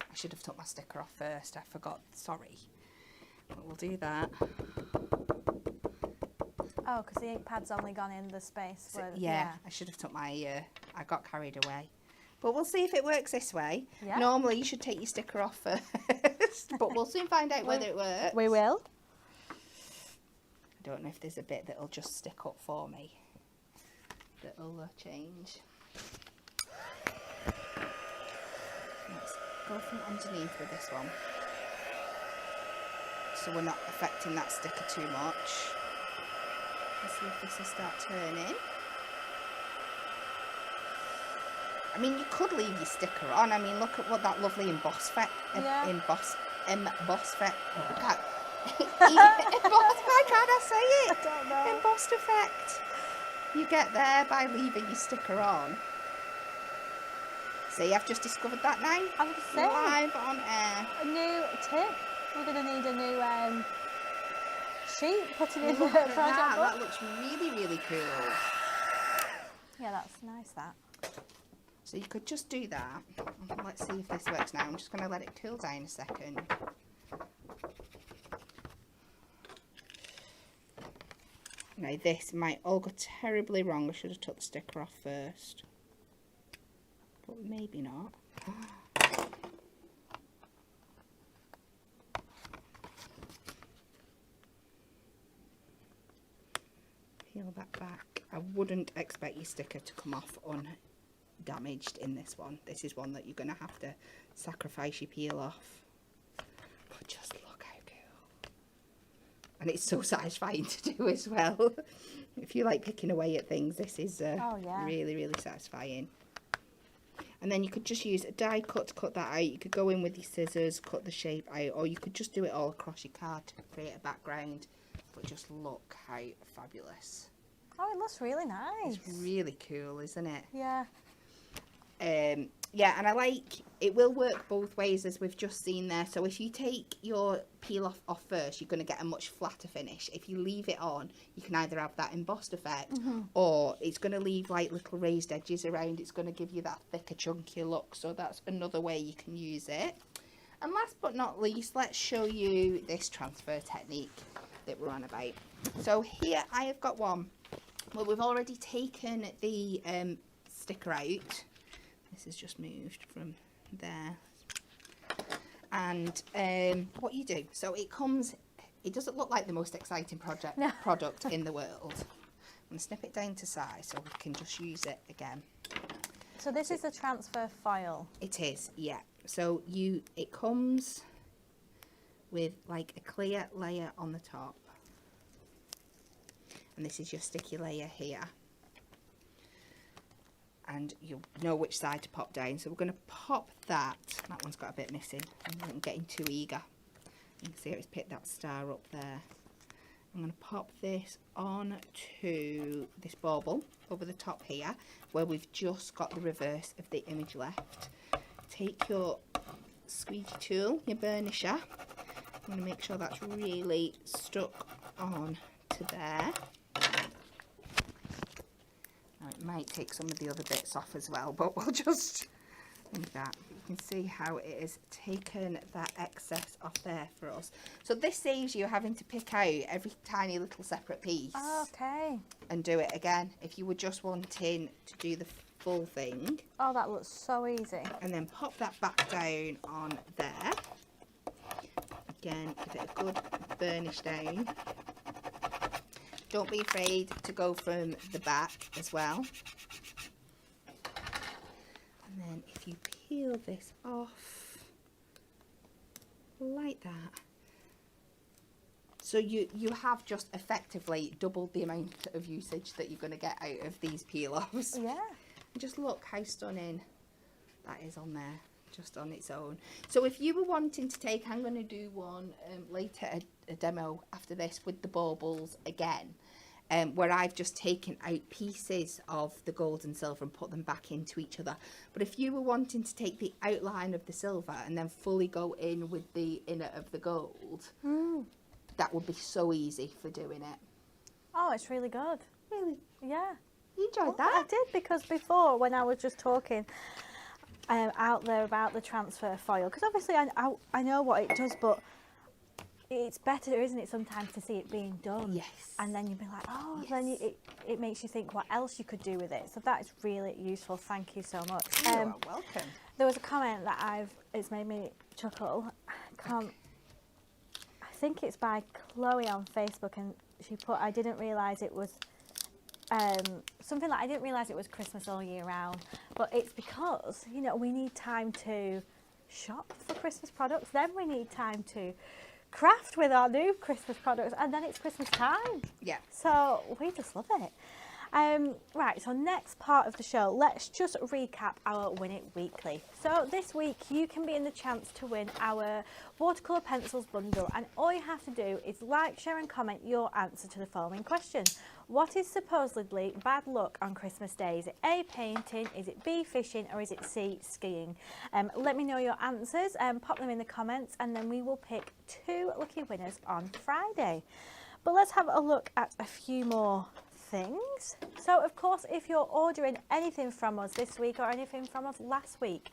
I should have took my sticker off first, I forgot, sorry. But we'll do that. Oh, because the ink pad's only gone in the space. So, where, yeah, I should have took my, I got carried away. But we'll see if it works this way. Yeah. Normally you should take your sticker off first, but we'll soon find out whether it works. We will. I don't know if there's a bit that'll just stick up for me. That'll change. Let's go from underneath with this one, so we're not affecting that sticker too much. Let's see if this will start turning. I mean, you could leave your sticker on. I mean, look at what that lovely emboss effect. Emboss effect. Why can't I say it? I don't know. Embossed effect. You get there by leaving your sticker on. See, I've just discovered that now. I was saying, live on air. a new tip. We're going to need a new sheet putting in the Look at project that. book. That looks really, really cool. Yeah, that's nice, that. So you could just do that. Let's see if this works now. I'm just going to let it cool down a second. Now this might all go terribly wrong. I should have took the sticker off first. But maybe not. Peel that back. I wouldn't expect your sticker to come off undamaged in this one. This is one that you're going to have to sacrifice your peel off. But just look how cool. And it's so satisfying to do as well. If you like picking away at things, this is really, really satisfying. And then you could just use a die cut to cut that out. You could go in with your scissors, cut the shape out, or you could just do it all across your card to create a background. But just look how fabulous. Oh, it looks really nice. It's really cool, isn't it? Yeah. Yeah, and I like, it will work both ways as we've just seen there. So if you take your peel off first, you're going to get a much flatter finish. If you leave it on, you can either have that embossed effect, or it's going to leave like little raised edges around. It's going to give you that thicker, chunkier look. So that's another way you can use it. And last but not least, let's show you this transfer technique that we're on about. So here I have got one. Well, we've already taken the sticker out. This has just moved from there. And what you do, so it doesn't look like the most exciting product in the world. I'm going to snip it down to size so we can just use it again. So this is a transfer file. It is, yeah. So it comes with like a clear layer on the top. And this is your sticky layer here. And you'll know which side to pop down. So we're going to pop that. That one's got a bit missing. I'm getting too eager. You can see how it's picked that star up there. I'm going to pop this on to this bauble over the top here, where we've just got the reverse of the image left. Take your squeegee tool, your burnisher. I'm going to make sure that's really stuck on to there. Now it might take some of the other bits off as well, but we'll just like that. You can see how it has taken that excess off there for us. So this saves you having to pick out every tiny little separate piece. Okay. And do it again if you were just wanting to do the full thing. Oh, that looks so easy. And then pop that back down on there. Again, give it a good burnish down. Don't be afraid to go from the back as well. And then if you peel this off like that, So you have just effectively doubled the amount of usage that you're going to get out of these peel-offs. Yeah. And just look how stunning that is on there, just on its own. So if you were wanting to take, I'm going to do one later, a demo after this with the baubles again, where I've just taken out pieces of the gold and silver and put them back into each other. But if you were wanting to take the outline of the silver and then fully go in with the inner of the gold, that would be so easy for doing it. Oh, it's really good. Really? Yeah. You enjoyed Well, I that? did, because before, when I was just talking out there about the transfer foil, because obviously I know what it does, but it's better, isn't it, sometimes to see it being done? Yes. And then you'd be like, oh, Yes. then it makes you think what else you could do with it. So that is really useful. Thank you so much. You are welcome. There was a comment that it's made me chuckle. I think it's by Chloe on Facebook, and she put, I didn't realise it was something like, I didn't realise it was Christmas all year round, but it's because, you know, we need time to shop for Christmas products, then we need time to craft with our new Christmas products, and then it's Christmas time. Yeah. So we just love it. Right, so next part of the show, let's just recap our Win It Weekly. So this week you can be in the chance to win our watercolour pencils bundle, and all you have to do is like, share and comment your answer to the following question. What is supposedly bad luck on Christmas Day? Is it A, painting, is it B, fishing, or is it C, skiing? Let me know your answers and pop them in the comments, and then we will pick 2 lucky winners on Friday. But let's have a look at a few more things. So of course, if you're ordering anything from us this week or anything from us last week,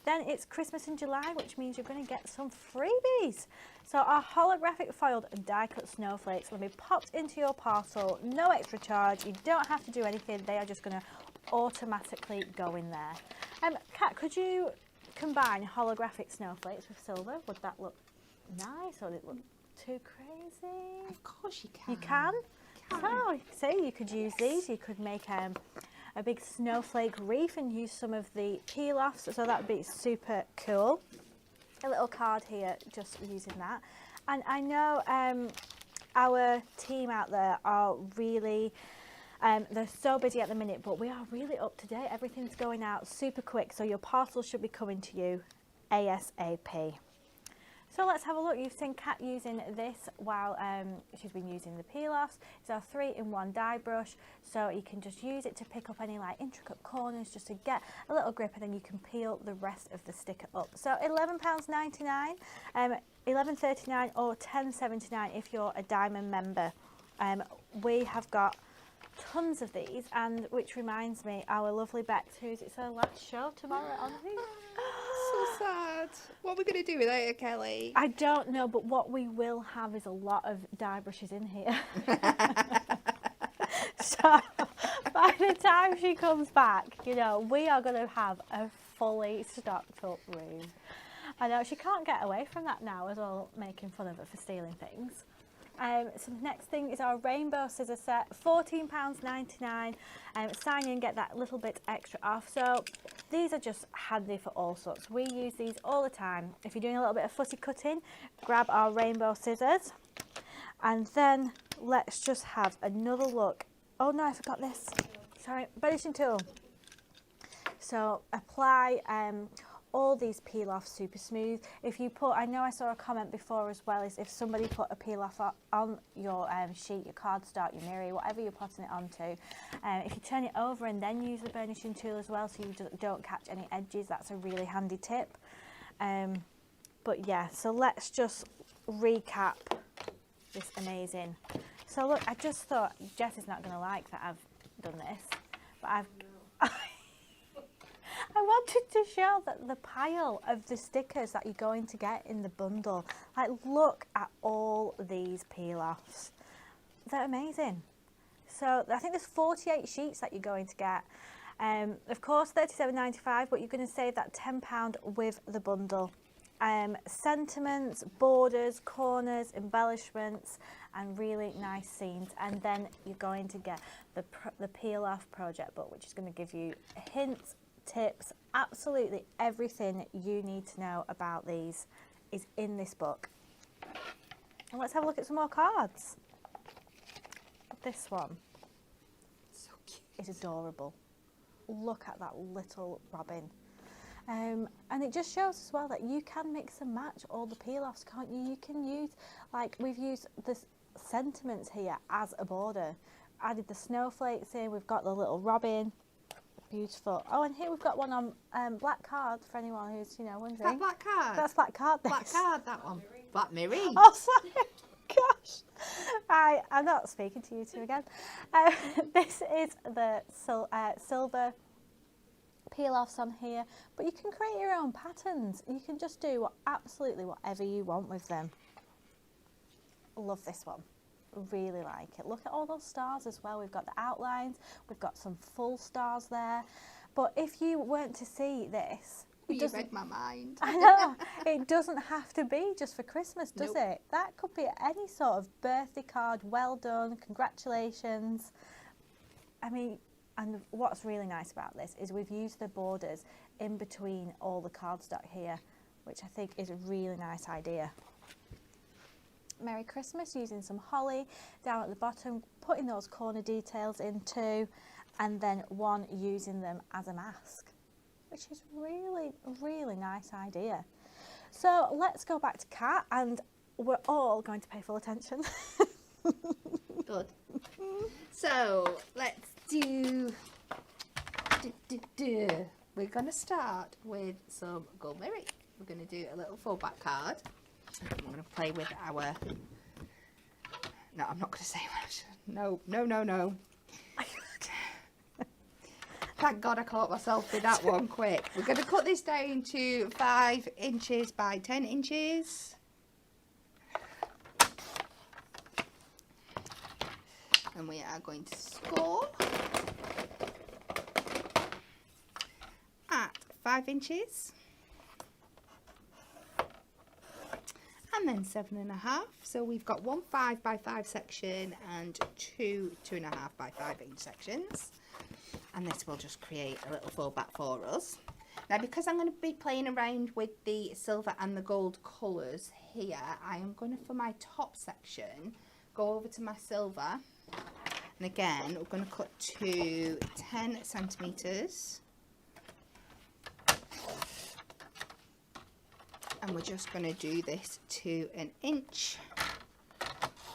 then it's Christmas in July, which means you're going to get some freebies. So our holographic foiled die cut snowflakes will be popped into your parcel, no extra charge. You don't have to do anything, they are just going to automatically go in there. Kat, could you combine holographic snowflakes with silver? Would that look nice, or would it look too crazy? Of course you can. You can? So, see, you could use these. You could make a big snowflake wreath and use some of the peel-offs, so that would be super cool. A little card here, just using that. And I know our team out there are really, they're so busy at the minute, but we are really up to date. Everything's going out super quick, so your parcel should be coming to you ASAP. So let's have a look. You've seen Kat using this while she's been using the peel-offs. It's our 3-in-1 die brush, so you can just use it to pick up any like intricate corners, just to get a little grip, and then you can peel the rest of the sticker up. So £11.99, £11.39 or £10.79 if you're a Diamond member. We have got tons of these, and which reminds me, our lovely Bex, who's it's her last show tomorrow on these. So sad. What are we going to do without her, Kelly? I don't know, but what we will have is a lot of die brushes in here. So by the time she comes back, you know, we are going to have a fully stocked up room. I know she can't get away from that now, as well, making fun of her for stealing things. So the next thing is our rainbow scissor set, £14.99. Sign in, get that little bit extra off. So these are just handy for all sorts. We use these all the time. If you're doing a little bit of fussy cutting, grab our rainbow scissors. And then let's just have another look. Oh no, I forgot this. Sorry, finishing tool. So apply all these peel off super smooth. If you put, I know I saw a comment before as well, is if somebody put a peel off on your sheet, your cardstock, your mirror, whatever you're putting it onto, if you turn it over and then use the burnishing tool as well, so you don't catch any edges, that's a really handy tip. But yeah, so let's just recap this amazing. So look, I just thought Jess is not going to like that I've done this, but I wanted to show that the pile of the stickers that you're going to get in the bundle. Like, look at all these peel-offs. They're amazing. So I think there's 48 sheets that you're going to get. Of course, £37.95, but you're going to save that £10 with the bundle. Sentiments, borders, corners, embellishments, and really nice scenes. And then you're going to get the peel-off project book, which is going to give you hints, tips, absolutely everything you need to know about these is in this book. And let's have a look at some more cards. This one So cute. is adorable. Look at that little robin. And it just shows as well that you can mix and match all the peel-offs, can't you? You can use, like we've used the sentiments here as a border. Added the snowflakes in, we've got the little robin. Beautiful. Oh, and here we've got one on black card for anyone who's, you know, wondering. That black card? That's black card. Black card, that one. Black Mirror. Oh, sorry. Gosh. I'm not speaking to you two again. This is the silver peel-offs on here, but you can create your own patterns. You can just do absolutely whatever you want with them. Love this one. Really like it. Look at all those stars as well. We've got the outlines, we've got some full stars there. But if you weren't to see this, You read my mind. I know, it doesn't have to be just for Christmas, does Nope. it? That could be any sort of birthday card. Well done, congratulations. I mean, and what's really nice about this is we've used the borders in between all the cardstock here, which I think is a really nice idea. Merry Christmas, using some holly down at the bottom, putting those corner details in too, and then one using them as a mask, which is really nice idea. So let's go back to Kat, and we're all going to pay full attention. Good. So let's do. We're going to start with some gold mirror. We're going to do a little full back card. I'm going to play with our. No, I'm not going to say much. No. Thank God I caught myself with that one quick. We're going to cut this down to 5 inches by 10 inches. And we are going to score at 5 inches. And then 7.5. So we've got 1 5 by 5 section and 2 2.5 by 5 inch sections. And this will just create a little full back for us. Now, because I'm going to be playing around with the silver and the gold colours here, I am going to, for my top section, go over to my silver. And again, we're going to cut to 10 centimetres. And we're just going to do this to 1 inch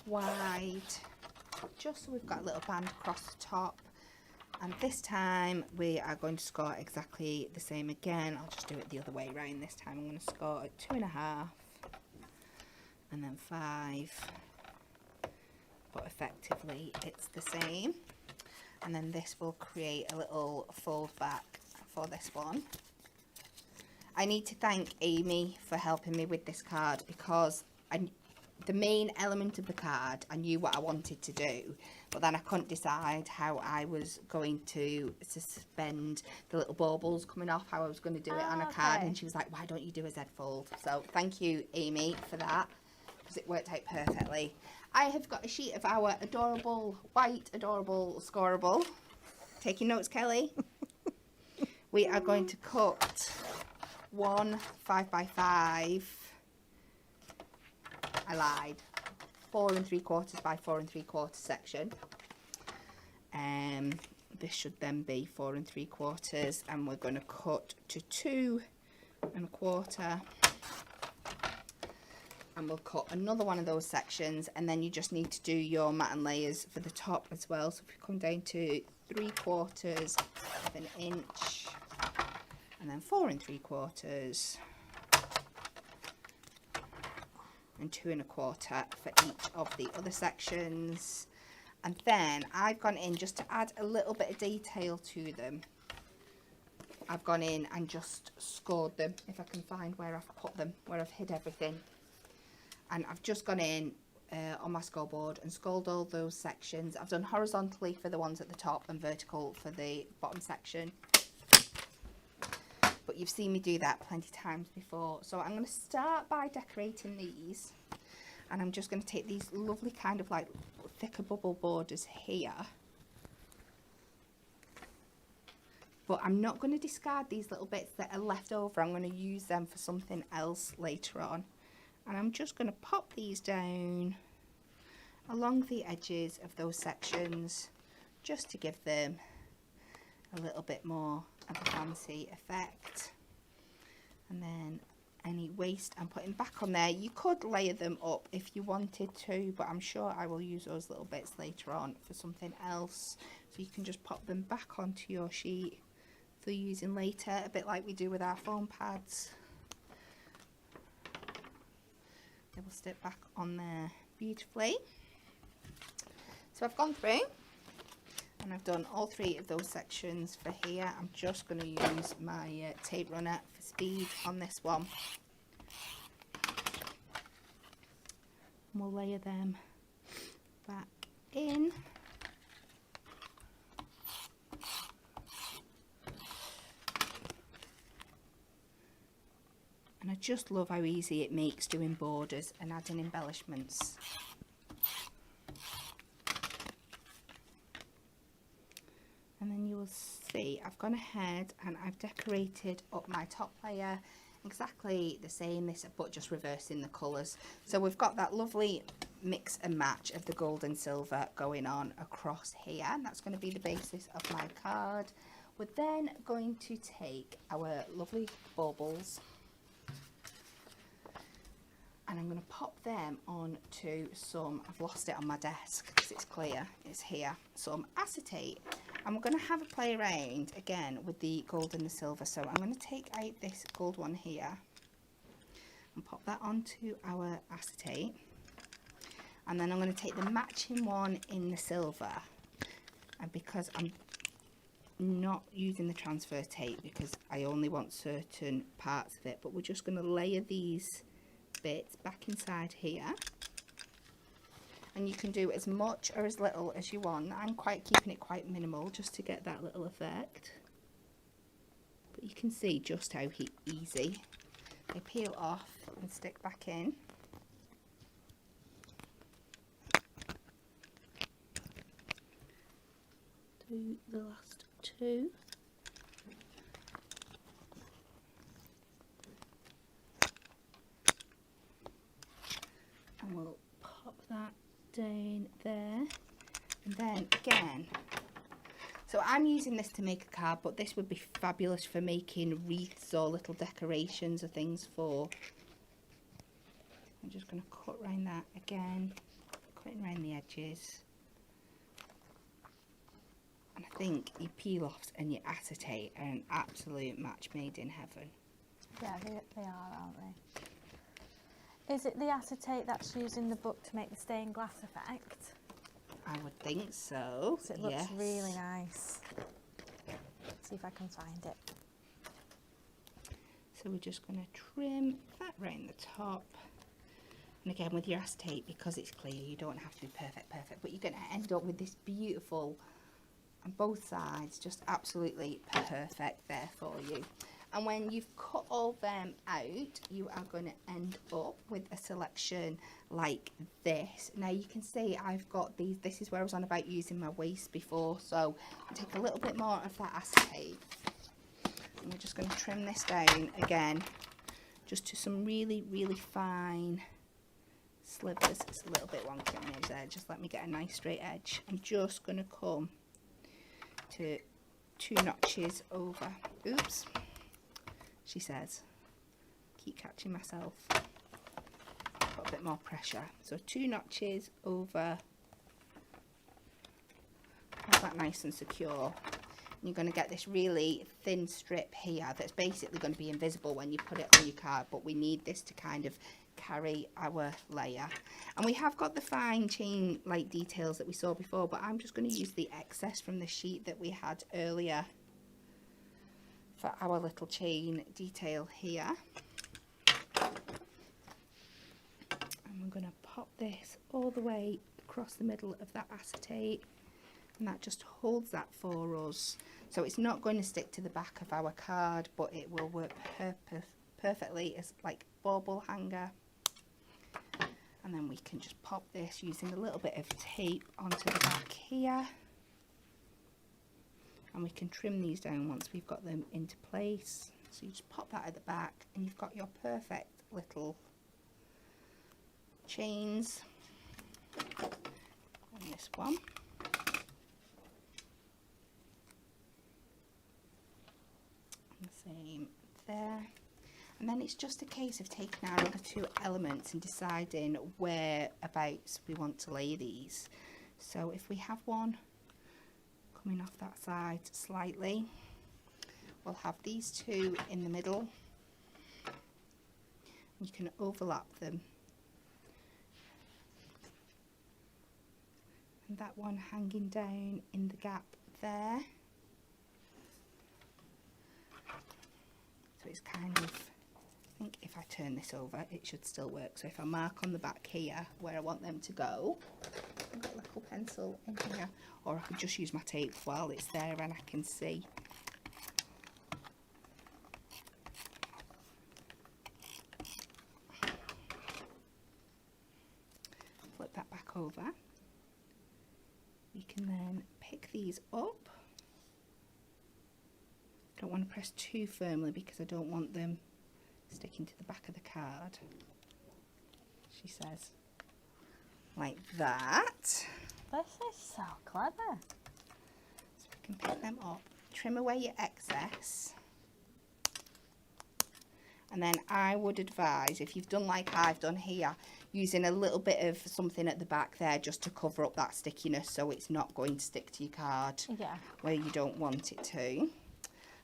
wide, just so we've got a little band across the top. And this time we are going to score exactly the same again. I'll just do it the other way around this time. I'm going to score at 2.5 and then 5, but effectively it's the same. And then this will create a little fold back for this one. I need to thank Amy for helping me with this card, because the main element of the card, I knew what I wanted to do, but then I couldn't decide how I was going to suspend the little baubles coming off, how I was going to do it on a card, and she was like, why don't you do a Z fold? So thank you, Amy, for that, because it worked out perfectly. I have got a sheet of our adorable, white, adorable scoreable. Taking notes, Kelly? We are going to cut 1 5 by 5. I lied. 4 3/4 by 4 3/4 section. This should then be 4 3/4, and we're going to cut to 2 1/4, and we'll cut another one of those sections, and then you just need to do your mat and layers for the top as well. So if you come down to 3/4 of 1 inch, and then 4 3/4. And 2 1/4 for each of the other sections. And then I've gone in just to add a little bit of detail to them. I've gone in and just scored them, if I can find where I've put them, where I've hid everything. And I've just gone in on my scoreboard and scored all those sections. I've done horizontally for the ones at the top and vertical for the bottom section. But you've seen me do that plenty of times before. So I'm going to start by decorating these, and I'm just going to take these lovely kind of like thicker bubble borders here, but I'm not going to discard these little bits that are left over. I'm going to use them for something else later on. And I'm just going to pop these down along the edges of those sections just to give them a little bit more of a fancy effect. And then any waste I'm putting back on there, you could layer them up if you wanted to, but I'm sure I will use those little bits later on for something else. So you can just pop them back onto your sheet for using later, a bit like we do with our foam pads. They will stick back on there beautifully. So I've gone through and I've done all 3 of those sections for here. I'm just going to use my tape runner for speed on this one. And we'll layer them back in. And I just love how easy it makes doing borders and adding embellishments. And then you will see I've gone ahead and I've decorated up my top layer exactly the same, but just reversing the colours. So we've got that lovely mix and match of the gold and silver going on across here, and that's going to be the basis of my card. We're then going to take our lovely baubles and I'm going to pop them onto some, I've lost it on my desk because it's clear, it's here, some acetate. And we're going to have a play around again with the gold and the silver. So I'm going to take out this gold one here and pop that onto our acetate. And then I'm going to take the matching one in the silver. And because I'm not using the transfer tape because I only want certain parts of it, but we're just going to layer these bits back inside here. And you can do as much or as little as you want. I'm keeping it quite minimal just to get that little effect. But you can see just how easy they peel off and stick back in. Do the last 2. And we'll pop that down there, and then again, so I'm using this to make a card, but this would be fabulous for making wreaths or little decorations or things for. I'm just going to cut around that again, cutting around the edges. And I think your peel-offs and your acetate are an absolute match made in heaven. Yeah, they are, aren't they? Is it the acetate that's used in the book to make the stained glass effect? I would think so. So it looks really nice. Let's see if I can find it. So we're just going to trim that round the top. And again with your acetate, because it's clear, you don't have to be perfect, but you're going to end up with this beautiful, on both sides, just absolutely perfect there for you. And when you've cut all them out, you are going to end up with a selection like this. Now you can see I've got these, this is where I was on about using my waste before, so I'll take a little bit more of that acetate. And we're just going to trim this down again, just to some really, really fine slivers. It's a little bit wonky on the edge there, just let me get a nice straight edge. I'm just going to come to 2 notches over. Oops. She says, keep catching myself. Got a bit more pressure. So 2 notches over. Have that nice and secure. And you're going to get this really thin strip here that's basically going to be invisible when you put it on your card, but we need this to kind of carry our layer. And we have got the fine chain like details that we saw before, but I'm just going to use the excess from the sheet that we had earlier for our little chain detail here. And we're going to pop this all the way across the middle of that acetate, and that just holds that for us. So it's not going to stick to the back of our card, but it will work perfectly as like bauble hanger. And then we can just pop this using a little bit of tape onto the back here. And we can trim these down once we've got them into place. So you just pop that at the back and you've got your perfect little chains on this one. And the same there. And then it's just a case of taking our other two elements and deciding whereabouts we want to lay these. So if we have one coming off that side slightly, we'll have these two in the middle. You can overlap them. And that one hanging down in the gap there. So it's kind of, I think if I turn this over, it should still work. So if I mark on the back here where I want them to go, I've got a little pencil in here, or I could just use my tape while it's there and I can see. Flip that back over. You can then pick these up. Don't want to press too firmly because I don't want them sticking to the back of the card. She says, like that. This is so clever. So we can pick them up, trim away your excess. And then I would advise, if you've done like I've done here, using a little bit of something at the back there just to cover up that stickiness so it's not going to stick to your card where you don't want it to.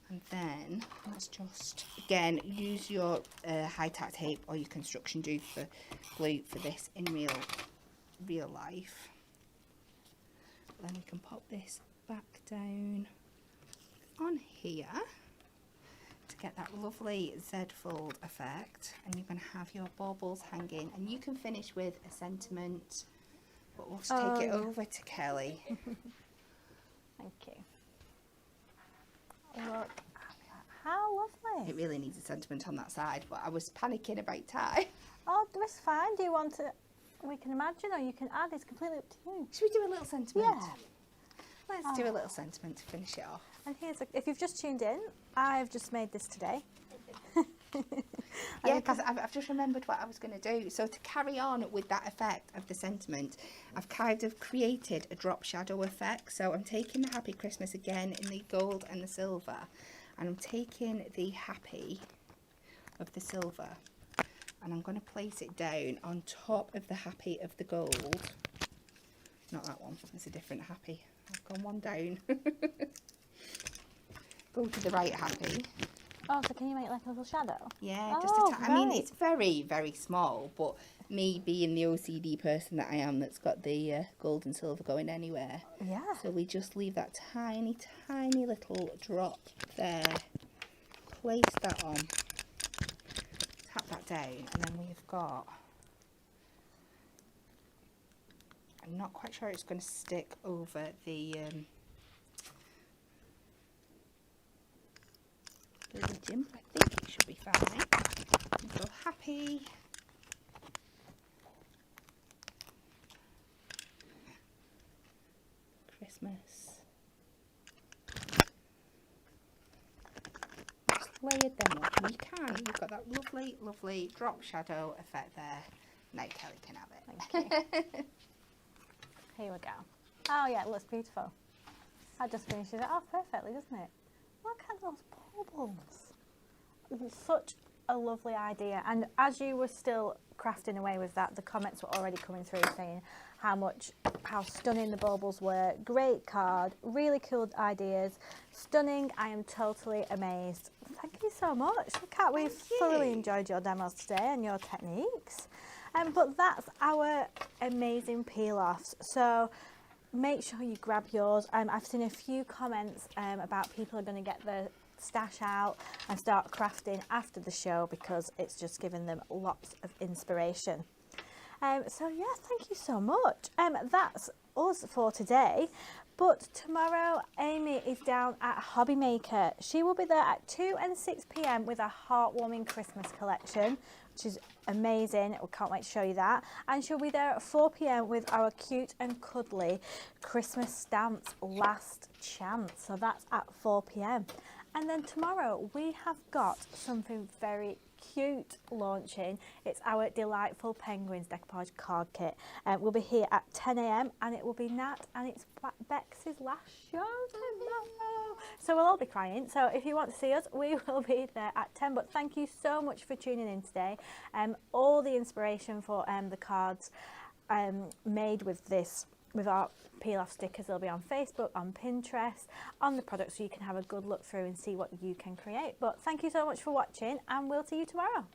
And then let's just, again, use your high-tack tape or your construction glue for this in real life. Then we can pop this back down on here to get that lovely Z-fold effect. And you're going to have your baubles hanging, and you can finish with a sentiment, but we'll just take it over to Kelly. Thank you. Look, how lovely. It really needs a sentiment on that side, but I was panicking about tie. Oh, it's fine. Do you want to, we can imagine, or you can add, it's completely up to you. Should we do a little sentiment? Yeah. Let's do a little sentiment to finish it off. And here's, if you've just tuned in, I've just made this today. Yeah, because I've just remembered what I was going to do. So to carry on with that effect of the sentiment, I've kind of created a drop shadow effect. So I'm taking the Happy Christmas again in the gold and the silver, and I'm taking the happy of the silver, and I'm going to place it down on top of the happy of the gold. Not that one, it's a different happy. I've gone one down. Go to the right happy. Oh, so can you make like a little shadow? Yeah, just a I mean, it's very, very small, but me being the OCD person that I am, that's got the gold and silver going anywhere. Yeah. So we just leave that tiny, tiny little drop there. Place that on. Tap that down, and then we've got... I'm not quite sure it's going to stick over the... Gym. I think it should be fine. So happy. Christmas. Just layered them up, and you can. You've got that lovely, lovely drop shadow effect there. Now Kelly can have it. Thank you. Here we go. Oh yeah, it looks beautiful. That just finishes it off perfectly, doesn't it? Look at those baubles. Such a lovely idea. And as you were still crafting away with that, the comments were already coming through saying how stunning the baubles were. Great card, really cool ideas, stunning. I am totally amazed. Thank you so much. We've thoroughly enjoyed your demos today and your techniques. But that's our amazing peel-offs. So make sure you grab yours. I've seen a few comments about people are going to get their stash out and start crafting after the show because it's just given them lots of inspiration. So yeah, thank you so much. That's us for today. But tomorrow, Amy is down at Hobby Maker. She will be there at 2 and 6 p.m. with a heartwarming Christmas collection, which is amazing. We can't wait to show you that. And she'll be there at 4 p.m. with our cute and cuddly Christmas stamps Last Chance. So that's at 4 p.m. And then tomorrow we have got something very cute launching. It's our Delightful Penguins decoupage card kit. We'll be here at 10 a.m. and it will be Nat and it's Bex's last show tomorrow. So we'll all be crying. So if you want to see us, we will be there at 10. But thank you so much for tuning in today. All the inspiration for the cards made with this, with our peel off stickers, they'll be on Facebook, on Pinterest, on the product, so you can have a good look through and see what you can create. But thank you so much for watching and we'll see you tomorrow.